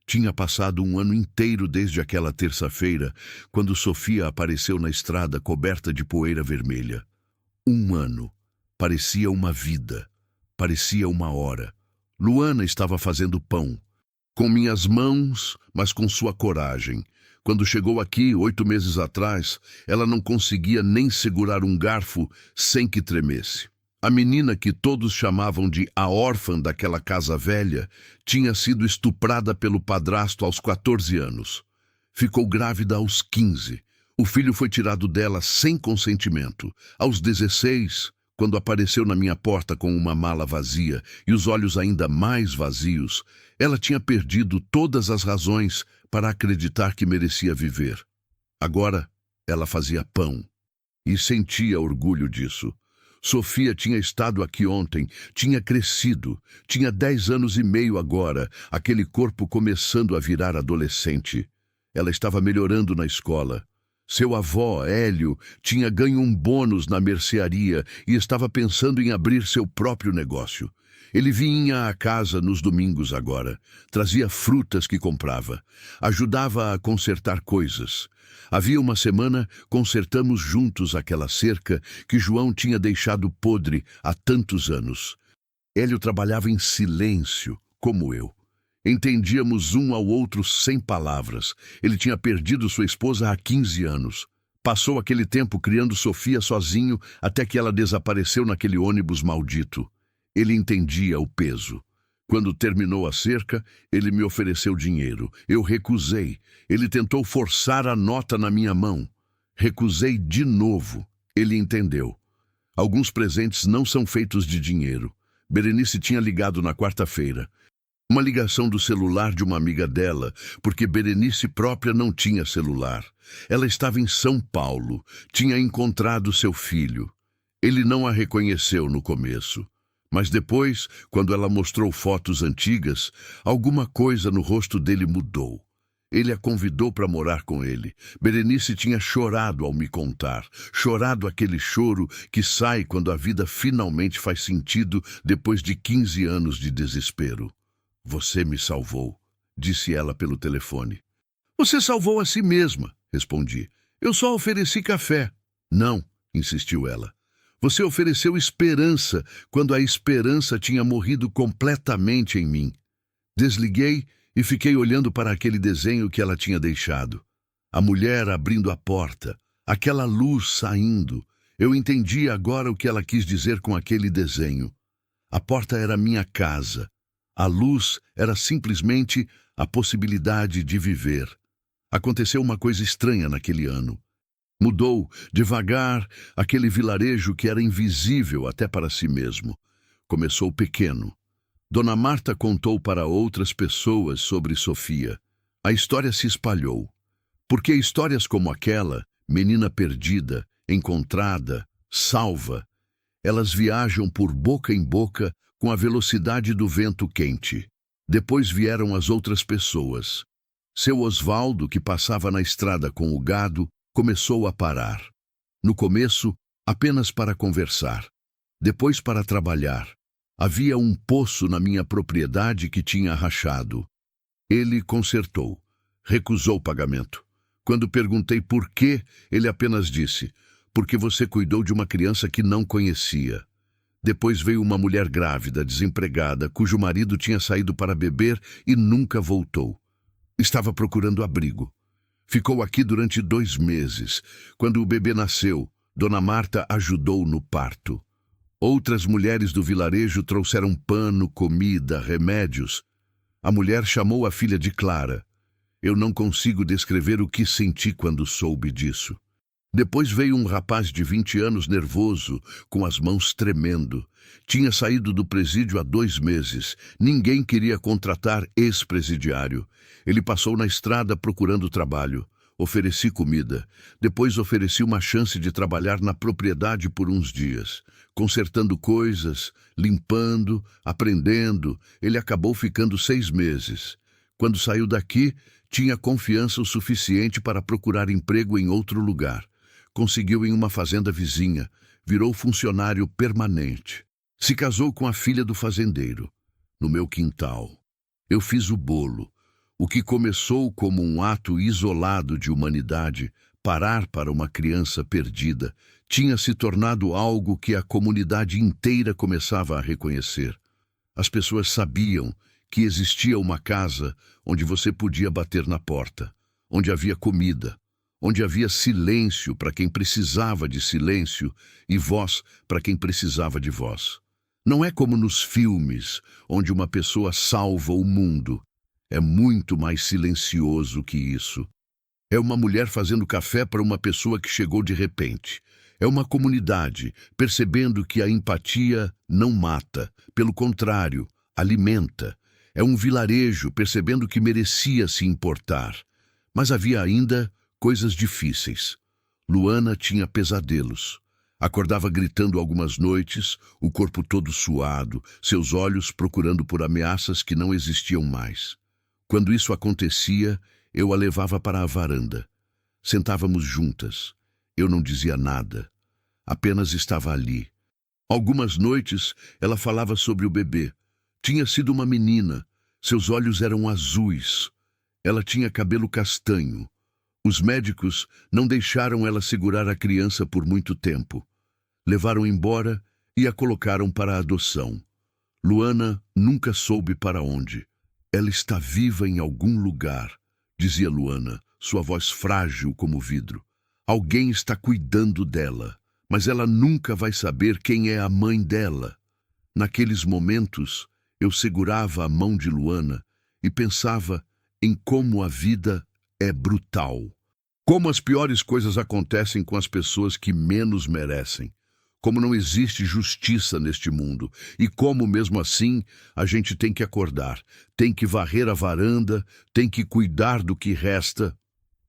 Tinha passado 1 ano inteiro desde aquela terça-feira, quando Sofia apareceu na estrada coberta de poeira vermelha. 1 ano. Parecia uma vida. Parecia uma hora. Luana estava fazendo pão. Com minhas mãos, mas com sua coragem. Quando chegou aqui, 8 meses atrás, ela não conseguia nem segurar um garfo sem que tremesse. A menina que todos chamavam de a órfã daquela casa velha tinha sido estuprada pelo padrasto aos 14 anos. Ficou grávida aos 15. O filho foi tirado dela sem consentimento. Aos 16, quando apareceu na minha porta com uma mala vazia e os olhos ainda mais vazios, ela tinha perdido todas as razões para acreditar que merecia viver. Agora, ela fazia pão e sentia orgulho disso. Sofia tinha estado aqui ontem, tinha crescido, tinha 10 anos e meio agora, aquele corpo começando a virar adolescente. Ela estava melhorando na escola. Seu avô, Hélio, tinha ganho um bônus na mercearia e estava pensando em abrir seu próprio negócio. Ele vinha à casa nos domingos agora, trazia frutas que comprava, ajudava a consertar coisas. Havia uma semana, consertamos juntos aquela cerca que João tinha deixado podre há tantos anos. Hélio trabalhava em silêncio, como eu. Entendíamos um ao outro sem palavras. Ele tinha perdido sua esposa há 15 anos. Passou aquele tempo criando Sofia sozinho até que ela desapareceu naquele ônibus maldito. Ele entendia o peso. Quando terminou a cerca, ele me ofereceu dinheiro. Eu recusei. Ele tentou forçar a nota na minha mão. Recusei de novo. Ele entendeu. Alguns presentes não são feitos de dinheiro. Berenice tinha ligado na quarta-feira. Uma ligação do celular de uma amiga dela, porque Berenice própria não tinha celular. Ela estava em São Paulo. Tinha encontrado seu filho. Ele não a reconheceu no começo. Mas depois, quando ela mostrou fotos antigas, alguma coisa no rosto dele mudou. Ele a convidou para morar com ele. Berenice tinha chorado ao me contar, chorado aquele choro que sai quando a vida finalmente faz sentido depois de 15 anos de desespero. Você me salvou, disse ela pelo telefone. Você salvou a si mesma, respondi. Eu só ofereci café. Não, insistiu ela. Você ofereceu esperança quando a esperança tinha morrido completamente em mim. Desliguei e fiquei olhando para aquele desenho que ela tinha deixado. A mulher abrindo a porta, aquela luz saindo. Eu entendi agora o que ela quis dizer com aquele desenho. A porta era minha casa. A luz era simplesmente a possibilidade de viver. Aconteceu uma coisa estranha naquele ano. Mudou, devagar, aquele vilarejo que era invisível até para si mesmo. Começou pequeno. Dona Marta contou para outras pessoas sobre Sofia. A história se espalhou. Porque histórias como aquela, menina perdida, encontrada, salva, elas viajam por boca em boca com a velocidade do vento quente. Depois vieram as outras pessoas. Seu Osvaldo, que passava na estrada com o gado, começou a parar. No começo, apenas para conversar. Depois para trabalhar. Havia um poço na minha propriedade que tinha rachado. Ele consertou. Recusou o pagamento. Quando perguntei por quê, ele apenas disse, porque você cuidou de uma criança que não conhecia. Depois veio uma mulher grávida, desempregada, cujo marido tinha saído para beber e nunca voltou. Estava procurando abrigo. Ficou aqui durante 2 meses. Quando o bebê nasceu, Dona Marta ajudou no parto. Outras mulheres do vilarejo trouxeram pano, comida, remédios. A mulher chamou a filha de Clara. Eu não consigo descrever o que senti quando soube disso. Depois veio um rapaz de 20 anos nervoso, com as mãos tremendo. Tinha saído do presídio há 2 meses. Ninguém queria contratar ex-presidiário. Ele passou na estrada procurando trabalho. Ofereci comida. Depois ofereci uma chance de trabalhar na propriedade por uns dias, consertando coisas, limpando, aprendendo. Ele acabou ficando 6 meses. Quando saiu daqui, tinha confiança o suficiente para procurar emprego em outro lugar. Conseguiu em uma fazenda vizinha. Virou funcionário permanente. Se casou com a filha do fazendeiro. No meu quintal. Eu fiz o bolo. O que começou como um ato isolado de humanidade, parar para uma criança perdida, tinha se tornado algo que a comunidade inteira começava a reconhecer. As pessoas sabiam que existia uma casa onde você podia bater na porta, onde havia comida, onde havia silêncio para quem precisava de silêncio e voz para quem precisava de voz. Não é como nos filmes, onde uma pessoa salva o mundo. É muito mais silencioso que isso. É uma mulher fazendo café para uma pessoa que chegou de repente. É uma comunidade percebendo que a empatia não mata, pelo contrário, alimenta. É um vilarejo percebendo que merecia se importar. Mas havia ainda coisas difíceis. Luana tinha pesadelos. Acordava gritando algumas noites, o corpo todo suado, seus olhos procurando por ameaças que não existiam mais. Quando isso acontecia, eu a levava para a varanda. Sentávamos juntas. Eu não dizia nada. Apenas estava ali. Algumas noites, ela falava sobre o bebê. Tinha sido uma menina. Seus olhos eram azuis. Ela tinha cabelo castanho. Os médicos não deixaram ela segurar a criança por muito tempo. Levaram embora e a colocaram para a adoção. Luana nunca soube para onde. Ela está viva em algum lugar, dizia Luana, sua voz frágil como vidro. Alguém está cuidando dela, mas ela nunca vai saber quem é a mãe dela. Naqueles momentos, eu segurava a mão de Luana e pensava em como a vida é brutal. Como as piores coisas acontecem com as pessoas que menos merecem. Como não existe justiça neste mundo, e como, mesmo assim, a gente tem que acordar, tem que varrer a varanda, tem que cuidar do que resta.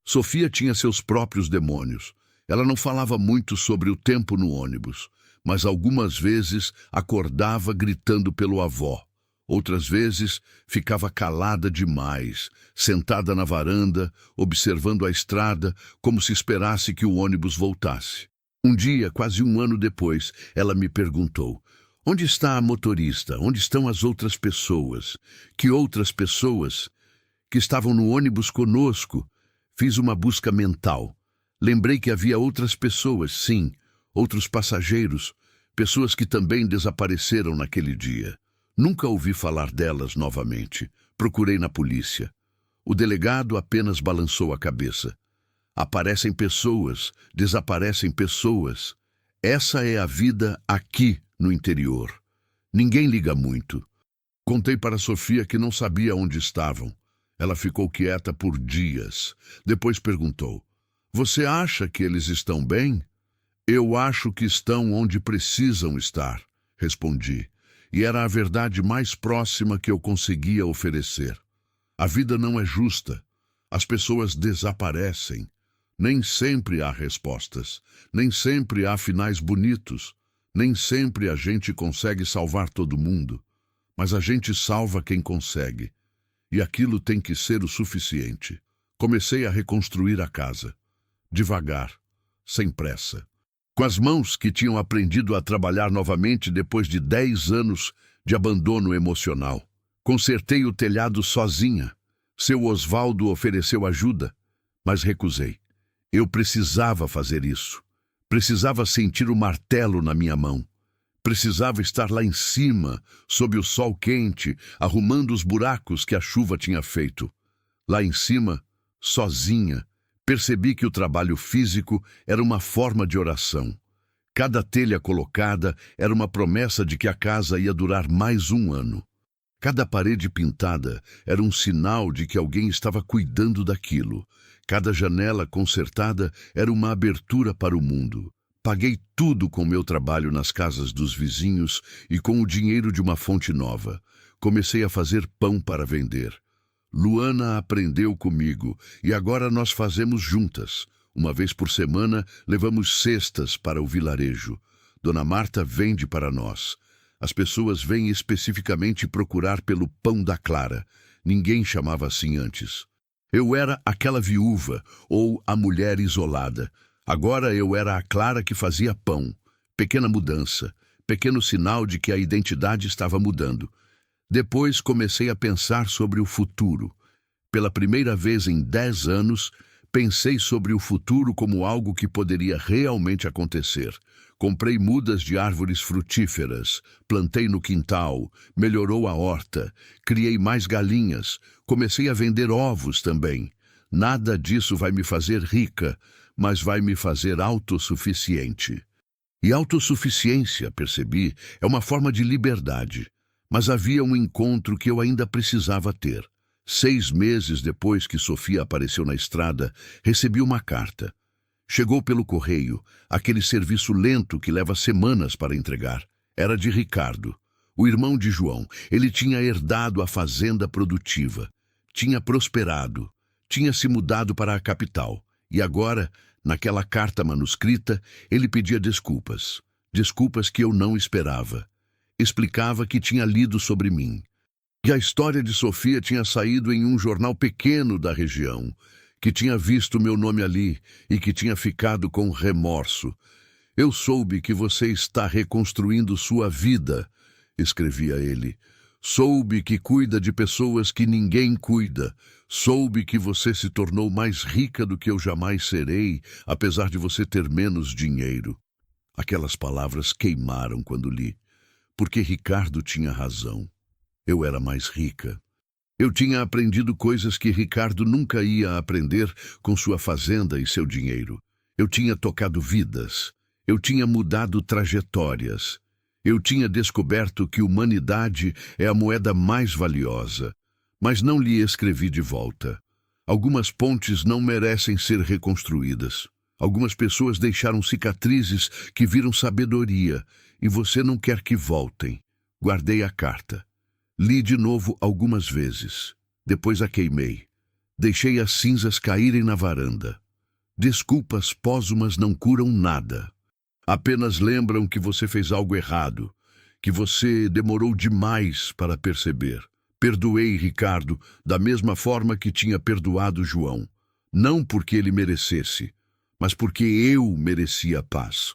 Sofia tinha seus próprios demônios. Ela não falava muito sobre o tempo no ônibus, mas algumas vezes acordava gritando pelo avó. Outras vezes ficava calada demais, sentada na varanda, observando a estrada, como se esperasse que o ônibus voltasse. Um dia, quase um ano depois, ela me perguntou: onde está a motorista? Onde estão as outras pessoas? Que outras pessoas? Que estavam no ônibus conosco? Fiz uma busca mental. Lembrei que havia outras pessoas, sim, outros passageiros, pessoas que também desapareceram naquele dia. Nunca ouvi falar delas novamente. Procurei na polícia. O delegado apenas balançou a cabeça. Aparecem pessoas, desaparecem pessoas. Essa é a vida aqui no interior. Ninguém liga muito. Contei para Sofia que não sabia onde estavam. Ela ficou quieta por dias. Depois perguntou: você acha que eles estão bem? Eu acho que estão onde precisam estar, respondi. E era a verdade mais próxima que eu conseguia oferecer. A vida não é justa. As pessoas desaparecem. Nem sempre há respostas, nem sempre há finais bonitos, nem sempre a gente consegue salvar todo mundo, mas a gente salva quem consegue, e aquilo tem que ser o suficiente. Comecei a reconstruir a casa, devagar, sem pressa, com as mãos que tinham aprendido a trabalhar novamente depois de 10 anos de abandono emocional. Consertei o telhado sozinha. Seu Osvaldo ofereceu ajuda, mas recusei. Eu precisava fazer isso. Precisava sentir o martelo na minha mão. Precisava estar lá em cima, sob o sol quente, arrumando os buracos que a chuva tinha feito. Lá em cima, sozinha, percebi que o trabalho físico era uma forma de oração. Cada telha colocada era uma promessa de que a casa ia durar mais um ano. Cada parede pintada era um sinal de que alguém estava cuidando daquilo. Cada janela consertada era uma abertura para o mundo. Paguei tudo com meu trabalho nas casas dos vizinhos e com o dinheiro de uma fonte nova. Comecei a fazer pão para vender. Luana aprendeu comigo e agora nós fazemos juntas. Uma vez por semana, levamos cestas para o vilarejo. Dona Marta vende para nós. As pessoas vêm especificamente procurar pelo pão da Clara. Ninguém chamava assim antes. Eu era aquela viúva ou a mulher isolada. Agora eu era a Clara que fazia pão. Pequena mudança, pequeno sinal de que a identidade estava mudando. Depois comecei a pensar sobre o futuro. Pela primeira vez em 10 anos, pensei sobre o futuro como algo que poderia realmente acontecer. Comprei mudas de árvores frutíferas, plantei no quintal, melhorou a horta, criei mais galinhas, comecei a vender ovos também. Nada disso vai me fazer rica, mas vai me fazer autossuficiente. E autossuficiência, percebi, é uma forma de liberdade. Mas havia um encontro que eu ainda precisava ter. 6 meses depois que Sofia apareceu na estrada, recebi uma carta. Chegou pelo correio, aquele serviço lento que leva semanas para entregar. Era de Ricardo, o irmão de João. Ele tinha herdado a fazenda produtiva. Tinha prosperado. Tinha se mudado para a capital. E agora, naquela carta manuscrita, ele pedia desculpas. Desculpas que eu não esperava. Explicava que tinha lido sobre mim. Que a história de Sofia tinha saído em um jornal pequeno da região, que tinha visto meu nome ali e que tinha ficado com remorso. Eu soube que você está reconstruindo sua vida, escrevia ele. Soube que cuida de pessoas que ninguém cuida. Soube que você se tornou mais rica do que eu jamais serei, apesar de você ter menos dinheiro. Aquelas palavras queimaram quando li. Porque Ricardo tinha razão. Eu era mais rica. Eu tinha aprendido coisas que Ricardo nunca ia aprender com sua fazenda e seu dinheiro. Eu tinha tocado vidas. Eu tinha mudado trajetórias. Eu tinha descoberto que humanidade é a moeda mais valiosa. Mas não lhe escrevi de volta. Algumas pontes não merecem ser reconstruídas. Algumas pessoas deixaram cicatrizes que viram sabedoria, e você não quer que voltem. Guardei a carta. Li de novo algumas vezes. Depois a queimei. Deixei as cinzas caírem na varanda. Desculpas póstumas não curam nada. Apenas lembram que você fez algo errado, que você demorou demais para perceber. Perdoei Ricardo da mesma forma que tinha perdoado João. Não porque ele merecesse, mas porque eu merecia paz.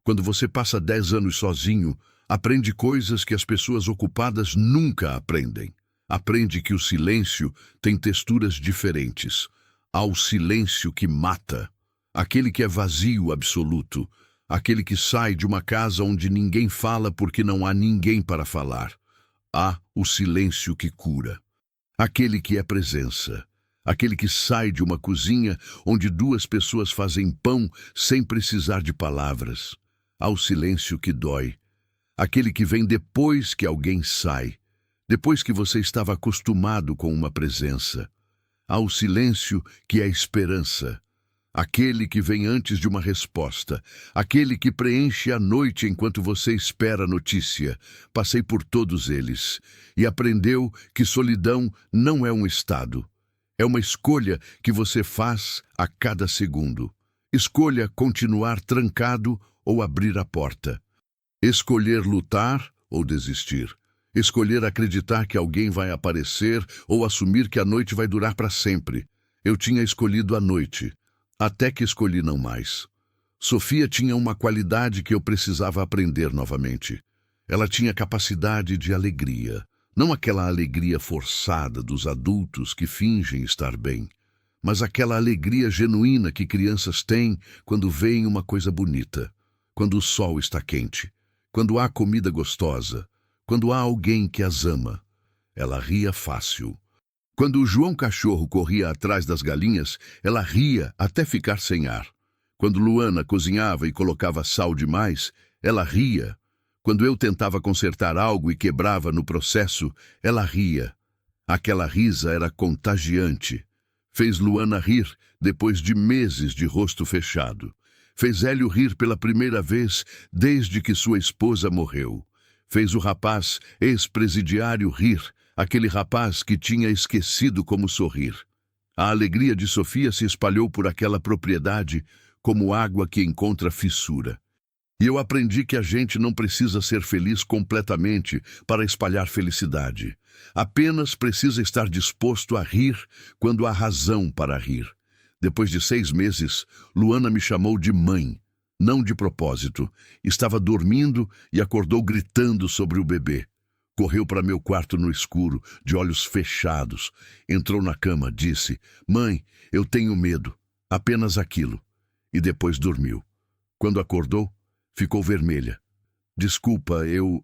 Quando você passa 10 anos sozinho, aprende coisas que as pessoas ocupadas nunca aprendem. Aprende que o silêncio tem texturas diferentes. Há o silêncio que mata, aquele que é vazio absoluto, aquele que sai de uma casa onde ninguém fala porque não há ninguém para falar. Há o silêncio que cura, aquele que é presença, aquele que sai de uma cozinha onde 2 pessoas fazem pão sem precisar de palavras. Há o silêncio que dói, aquele que vem depois que alguém sai, depois que você estava acostumado com uma presença. Há o silêncio que é esperança, aquele que vem antes de uma resposta, aquele que preenche a noite enquanto você espera a notícia. Passei por todos eles e aprendeu que solidão não é um estado. É uma escolha que você faz a cada segundo. Escolha continuar trancado ou abrir a porta. Escolher lutar ou desistir. Escolher acreditar que alguém vai aparecer ou assumir que a noite vai durar para sempre. Eu tinha escolhido a noite, até que escolhi não mais. Sofia tinha uma qualidade que eu precisava aprender novamente. Ela tinha capacidade de alegria. Não aquela alegria forçada dos adultos que fingem estar bem, mas aquela alegria genuína que crianças têm quando veem uma coisa bonita, quando o sol está quente, quando há comida gostosa, quando há alguém que as ama. Ela ria fácil. Quando o João cachorro corria atrás das galinhas, ela ria até ficar sem ar. Quando Luana cozinhava e colocava sal demais, ela ria. Quando eu tentava consertar algo e quebrava no processo, ela ria. Aquela risa era contagiante. Fez Luana rir depois de meses de rosto fechado. Fez Hélio rir pela primeira vez desde que sua esposa morreu. Fez o rapaz ex-presidiário rir aquele rapaz que tinha esquecido como sorrir. A alegria de Sofia se espalhou por aquela propriedade como água que encontra fissura. E eu aprendi que a gente não precisa ser feliz completamente para espalhar felicidade. Apenas precisa estar disposto a rir quando há razão para rir. Depois de 6 meses, Luana me chamou de mãe, não de propósito. Estava dormindo e acordou gritando sobre o bebê. Correu para meu quarto no escuro, de olhos fechados. Entrou na cama, disse: "Mãe, eu tenho medo." Apenas aquilo. E depois dormiu. Quando acordou, ficou vermelha. "Desculpa, eu..."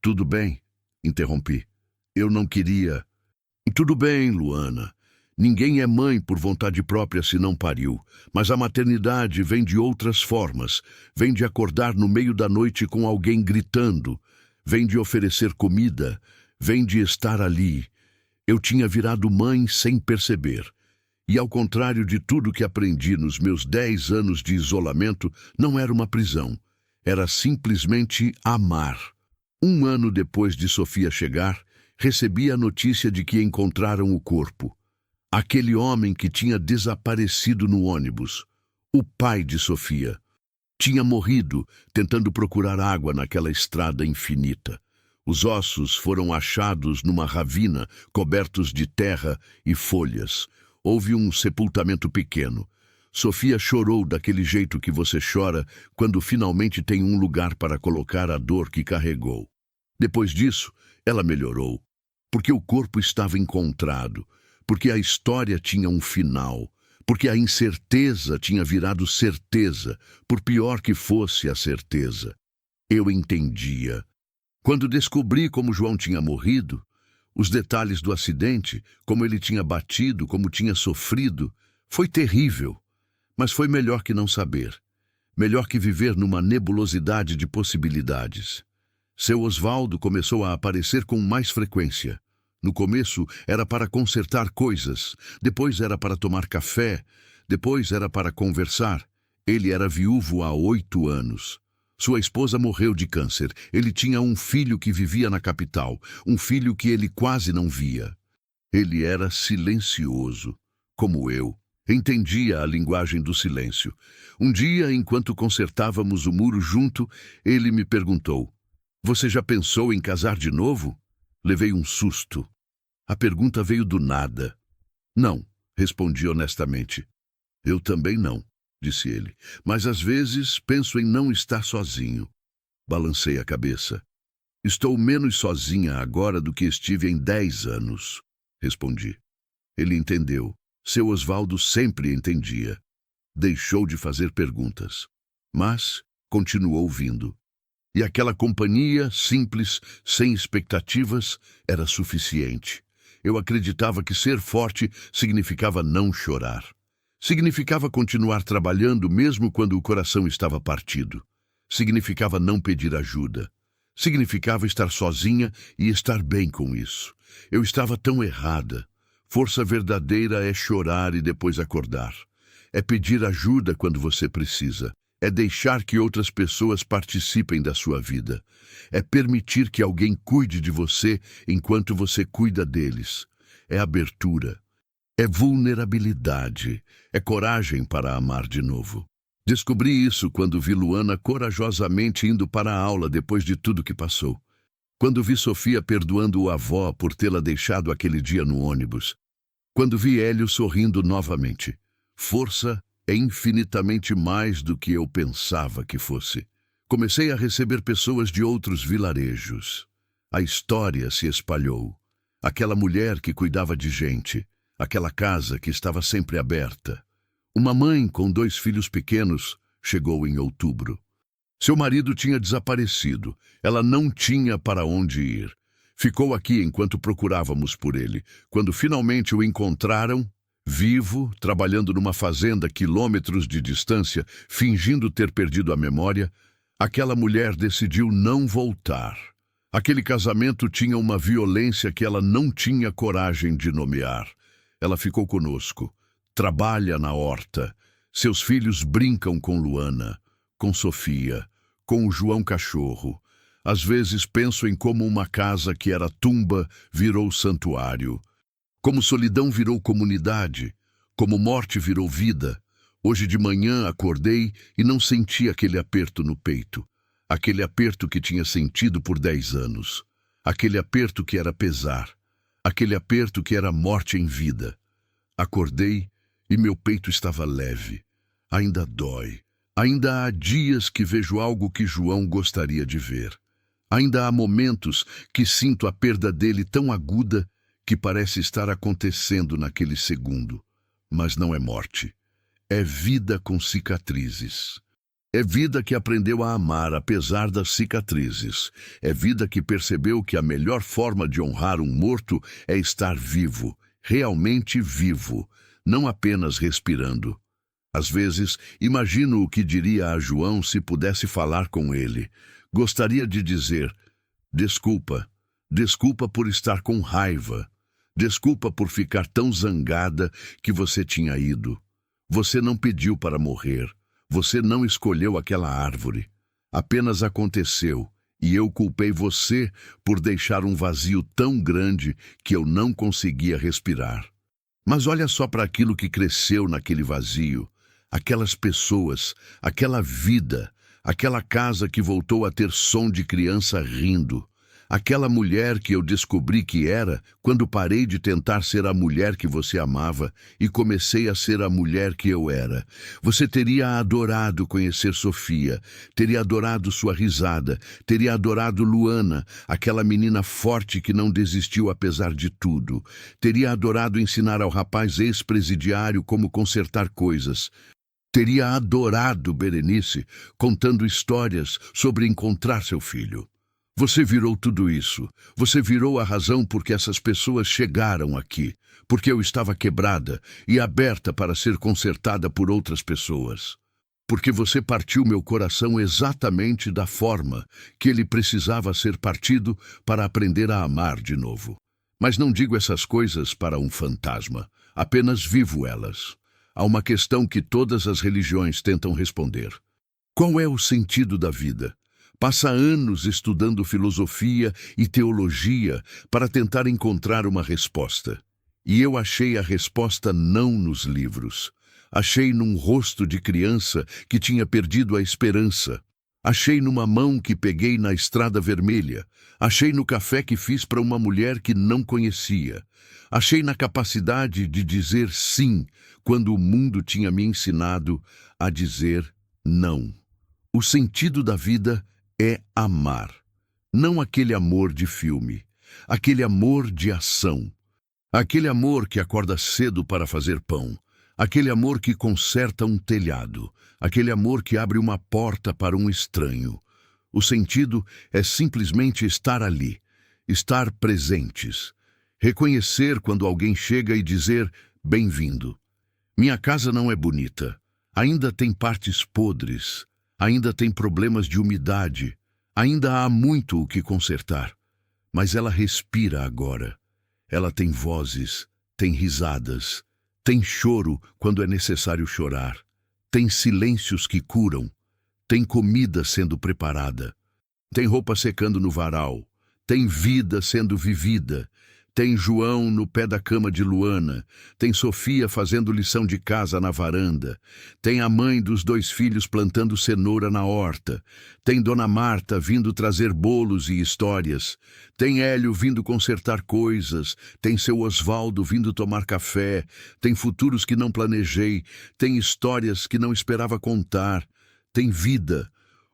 "Tudo bem?" interrompi. "Eu não queria..." "Tudo bem, Luana. Ninguém é mãe por vontade própria se não pariu. Mas a maternidade vem de outras formas. Vem de acordar no meio da noite com alguém gritando. Vem de oferecer comida. Vem de estar ali. Eu tinha virado mãe sem perceber. E ao contrário de tudo que aprendi nos meus 10 anos de isolamento, não era uma prisão. Era simplesmente amar. 1 ano depois de Sofia chegar, recebi a notícia de que encontraram o corpo. Aquele homem que tinha desaparecido no ônibus. O pai de Sofia. Tinha morrido tentando procurar água naquela estrada infinita. Os ossos foram achados numa ravina, cobertos de terra e folhas. Houve um sepultamento pequeno. Sofia chorou daquele jeito que você chora quando finalmente tem um lugar para colocar a dor que carregou. Depois disso, ela melhorou, porque o corpo estava encontrado, porque a história tinha um final, porque a incerteza tinha virado certeza, por pior que fosse a certeza. Eu entendia. Quando descobri como João tinha morrido, os detalhes do acidente, como ele tinha batido, como tinha sofrido, foi terrível. Mas foi melhor que não saber. Melhor que viver numa nebulosidade de possibilidades. Seu Osvaldo começou a aparecer com mais frequência. No começo era para consertar coisas, depois era para tomar café, depois era para conversar. Ele era viúvo há 8 anos. Sua esposa morreu de câncer. Ele tinha um filho que vivia na capital, um filho que ele quase não via. Ele era silencioso, como eu. Entendia a linguagem do silêncio. Um dia, enquanto consertávamos o muro junto, ele me perguntou: "Você já pensou em casar de novo?" Levei um susto. A pergunta veio do nada. "Não", respondi honestamente. "Eu também não", disse ele. "Mas às vezes penso em não estar sozinho." Balancei a cabeça. "Estou menos sozinha agora do que estive em 10 anos", respondi. Ele entendeu. Seu Osvaldo sempre entendia. Deixou de fazer perguntas. Mas continuou vindo. E aquela companhia, simples, sem expectativas, era suficiente. Eu acreditava que ser forte significava não chorar. Significava continuar trabalhando mesmo quando o coração estava partido. Significava não pedir ajuda. Significava estar sozinha e estar bem com isso. Eu estava tão errada. Força verdadeira é chorar e depois acordar. É pedir ajuda quando você precisa. É deixar que outras pessoas participem da sua vida. É permitir que alguém cuide de você enquanto você cuida deles. É abertura. É vulnerabilidade. É coragem para amar de novo. Descobri isso quando vi Luana corajosamente indo para a aula depois de tudo que passou. Quando vi Sofia perdoando o avó por tê-la deixado aquele dia no ônibus. Quando vi Hélio sorrindo novamente. Força é infinitamente mais do que eu pensava que fosse. Comecei a receber pessoas de outros vilarejos. A história se espalhou. Aquela mulher que cuidava de gente. Aquela casa que estava sempre aberta. Uma mãe com 2 filhos pequenos chegou em outubro. Seu marido tinha desaparecido. Ela não tinha para onde ir. Ficou aqui enquanto procurávamos por ele. Quando finalmente o encontraram, vivo, trabalhando numa fazenda a quilômetros de distância, fingindo ter perdido a memória, aquela mulher decidiu não voltar. Aquele casamento tinha uma violência que ela não tinha coragem de nomear. Ela ficou conosco. Trabalha na horta. Seus filhos brincam com Luana, com Sofia, com o João cachorro. Às vezes penso em como uma casa que era tumba virou santuário, como solidão virou comunidade, como morte virou vida. Hoje de manhã acordei e não senti aquele aperto no peito, aquele aperto que tinha sentido por 10 anos, aquele aperto que era pesar, aquele aperto que era morte em vida. Acordei e meu peito estava leve. Ainda dói. Ainda há dias que vejo algo que João gostaria de ver. Ainda há momentos que sinto a perda dele tão aguda que parece estar acontecendo naquele segundo. Mas não é morte. É vida com cicatrizes. É vida que aprendeu a amar apesar das cicatrizes. É vida que percebeu que a melhor forma de honrar um morto é estar vivo, realmente vivo, não apenas respirando. Às vezes, imagino o que diria a João se pudesse falar com ele. Gostaria de dizer: desculpa, desculpa por estar com raiva, desculpa por ficar tão zangada que você tinha ido. Você não pediu para morrer, você não escolheu aquela árvore. Apenas aconteceu, e eu culpei você por deixar um vazio tão grande que eu não conseguia respirar. Mas olha só para aquilo que cresceu naquele vazio. Aquelas pessoas, aquela vida, aquela casa que voltou a ter som de criança rindo, aquela mulher que eu descobri que era quando parei de tentar ser a mulher que você amava e comecei a ser a mulher que eu era. Você teria adorado conhecer Sofia, teria adorado sua risada, teria adorado Luana, aquela menina forte que não desistiu apesar de tudo. Teria adorado ensinar ao rapaz ex-presidiário como consertar coisas. Teria adorado Berenice contando histórias sobre encontrar seu filho. Você virou tudo isso. Você virou a razão por que essas pessoas chegaram aqui, porque eu estava quebrada e aberta para ser consertada por outras pessoas. Porque você partiu meu coração exatamente da forma que ele precisava ser partido para aprender a amar de novo. Mas não digo essas coisas para um fantasma, apenas vivo elas. Há uma questão que todas as religiões tentam responder. Qual é o sentido da vida? Passa anos estudando filosofia e teologia para tentar encontrar uma resposta. E eu achei a resposta não nos livros. Achei num rosto de criança que tinha perdido a esperança. Achei numa mão que peguei na estrada vermelha. Achei no café que fiz para uma mulher que não conhecia. Achei na capacidade de dizer sim quando o mundo tinha me ensinado a dizer não. O sentido da vida é amar. Não aquele amor de filme, aquele amor de ação. Aquele amor que acorda cedo para fazer pão. Aquele amor que conserta um telhado. Aquele amor que abre uma porta para um estranho. O sentido é simplesmente estar ali, estar presentes. Reconhecer quando alguém chega e dizer bem-vindo. Minha casa não é bonita. Ainda tem partes podres. Ainda tem problemas de umidade. Ainda há muito o que consertar. Mas ela respira agora. Ela tem vozes, tem risadas, tem choro quando é necessário chorar. Tem silêncios que curam. Tem comida sendo preparada. Tem roupa secando no varal. Tem vida sendo vivida. Tem João no pé da cama de Luana. Tem Sofia fazendo lição de casa na varanda. Tem a mãe dos 2 filhos plantando cenoura na horta. Tem Dona Marta vindo trazer bolos e histórias. Tem Hélio vindo consertar coisas. Tem seu Osvaldo vindo tomar café. Tem futuros que não planejei. Tem histórias que não esperava contar. Tem vida.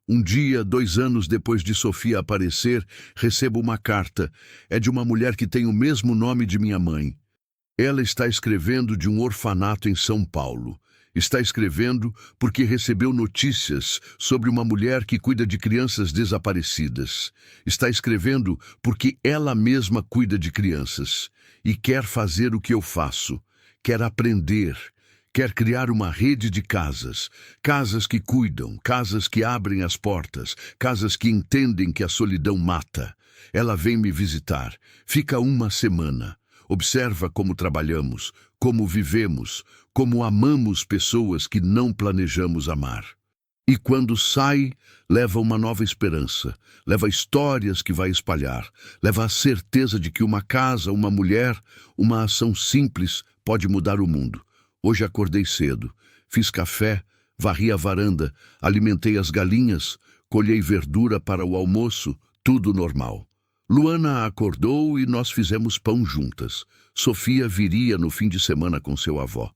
Um dia, 2 anos depois de Sofia aparecer, recebo uma carta. É de uma mulher que tem o mesmo nome de minha mãe. Ela está escrevendo de um orfanato em São Paulo. Está escrevendo porque recebeu notícias sobre uma mulher que cuida de crianças desaparecidas. Está escrevendo porque ela mesma cuida de crianças e quer fazer o que eu faço. Quer aprender. Quer criar uma rede de casas, casas que cuidam, casas que abrem as portas, casas que entendem que a solidão mata. Ela vem me visitar, fica uma semana, observa como trabalhamos, como vivemos, como amamos pessoas que não planejamos amar. E quando sai, leva uma nova esperança, leva histórias que vai espalhar, leva a certeza de que uma casa, uma mulher, uma ação simples pode mudar o mundo. Hoje acordei cedo, fiz café, varri a varanda, alimentei as galinhas, colhei verdura para o almoço, tudo normal. Luana acordou e nós fizemos pão juntas. Sofia viria no fim de semana com seu avô.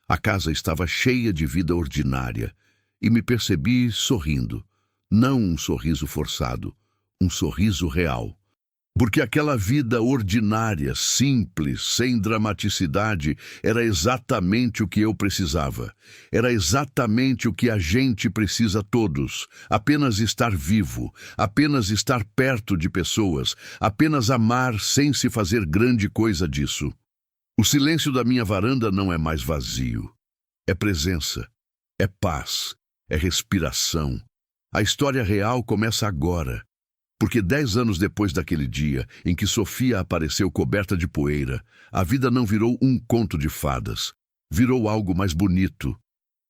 A casa estava cheia de vida ordinária e me percebi sorrindo. Não um sorriso forçado, um sorriso real. Porque aquela vida ordinária, simples, sem dramaticidade, era exatamente o que eu precisava. Era exatamente o que a gente precisa todos. Apenas estar vivo, apenas estar perto de pessoas, apenas amar sem se fazer grande coisa disso. O silêncio da minha varanda não é mais vazio. É presença, é paz, é respiração. A história real começa agora. Porque 10 anos depois daquele dia em que Sofia apareceu coberta de poeira, a vida não virou um conto de fadas. Virou algo mais bonito.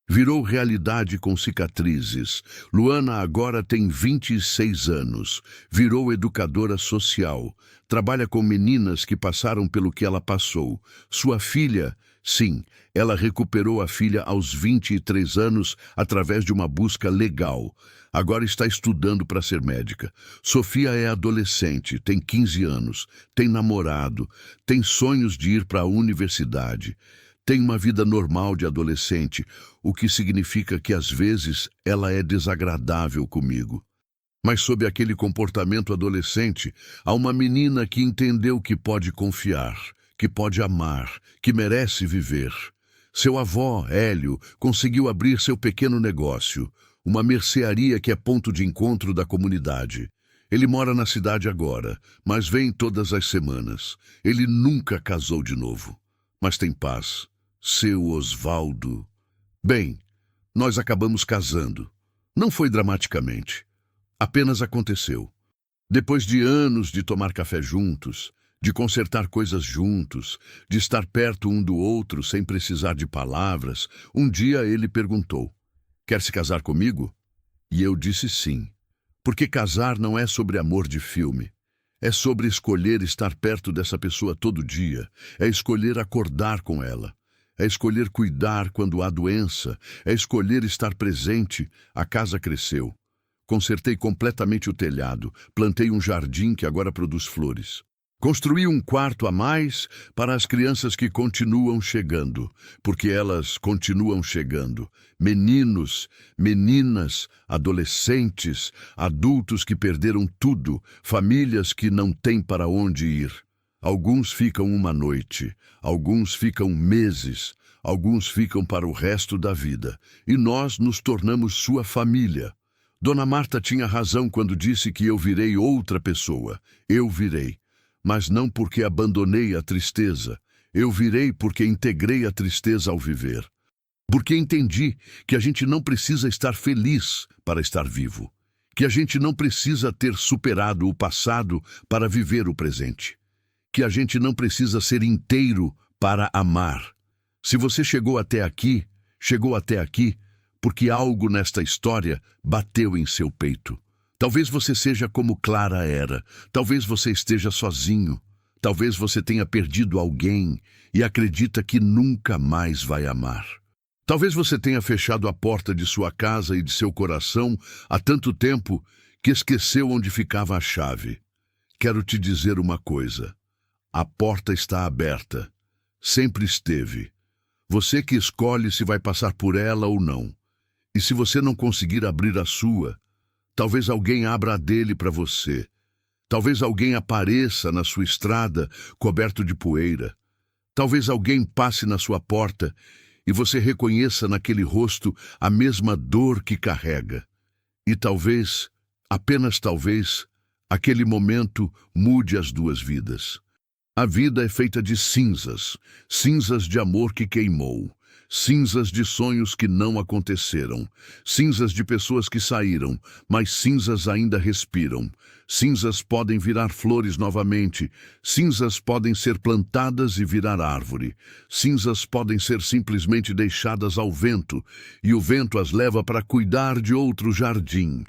Virou realidade com cicatrizes. Luana agora tem 26 anos. Virou educadora social. Trabalha com meninas que passaram pelo que ela passou. Sua filha, sim, ela recuperou a filha aos 23 anos através de uma busca legal. Agora está estudando para ser médica. Sofia é adolescente, tem 15 anos, tem namorado, tem sonhos de ir para a universidade. Tem uma vida normal de adolescente, o que significa que às vezes ela é desagradável comigo. Mas sob aquele comportamento adolescente, há uma menina que entendeu que pode confiar, que pode amar, que merece viver. Seu avô, Hélio, conseguiu abrir seu pequeno negócio, uma mercearia que é ponto de encontro da comunidade. Ele mora na cidade agora, mas vem todas as semanas. Ele nunca casou de novo, mas tem paz. Seu Osvaldo. Bem, nós acabamos casando. Não foi dramaticamente. Apenas aconteceu. Depois de anos de tomar café juntos, de consertar coisas juntos, de estar perto um do outro sem precisar de palavras, um dia ele perguntou: "Quer se casar comigo?" E eu disse sim. Porque casar não é sobre amor de filme. É sobre escolher estar perto dessa pessoa todo dia. É escolher acordar com ela. É escolher cuidar quando há doença. É escolher estar presente. A casa cresceu. Consertei completamente o telhado. Plantei um jardim que agora produz flores. Construí um quarto a mais para as crianças que continuam chegando, porque elas continuam chegando. Meninos, meninas, adolescentes, adultos que perderam tudo, famílias que não têm para onde ir. Alguns ficam uma noite, alguns ficam meses, alguns ficam para o resto da vida. E nós nos tornamos sua família. Dona Marta tinha razão quando disse que eu virei outra pessoa. Eu virei. Mas não porque abandonei a tristeza. Eu virei porque integrei a tristeza ao viver. Porque entendi que a gente não precisa estar feliz para estar vivo. Que a gente não precisa ter superado o passado para viver o presente. Que a gente não precisa ser inteiro para amar. Se você chegou até aqui porque algo nesta história bateu em seu peito. Talvez você seja como Clara era. Talvez você esteja sozinho. Talvez você tenha perdido alguém e acredita que nunca mais vai amar. Talvez você tenha fechado a porta de sua casa e de seu coração há tanto tempo que esqueceu onde ficava a chave. Quero te dizer uma coisa. A porta está aberta. Sempre esteve. Você que escolhe se vai passar por ela ou não. E se você não conseguir abrir a sua, talvez alguém abra a dele para você. Talvez alguém apareça na sua estrada coberto de poeira. Talvez alguém passe na sua porta e você reconheça naquele rosto a mesma dor que carrega. E talvez, apenas talvez, aquele momento mude as duas vidas. A vida é feita de cinzas, cinzas de amor que queimou, cinzas de sonhos que não aconteceram, cinzas de pessoas que saíram, mas cinzas ainda respiram. Cinzas podem virar flores novamente, cinzas podem ser plantadas e virar árvore, cinzas podem ser simplesmente deixadas ao vento, e o vento as leva para cuidar de outro jardim.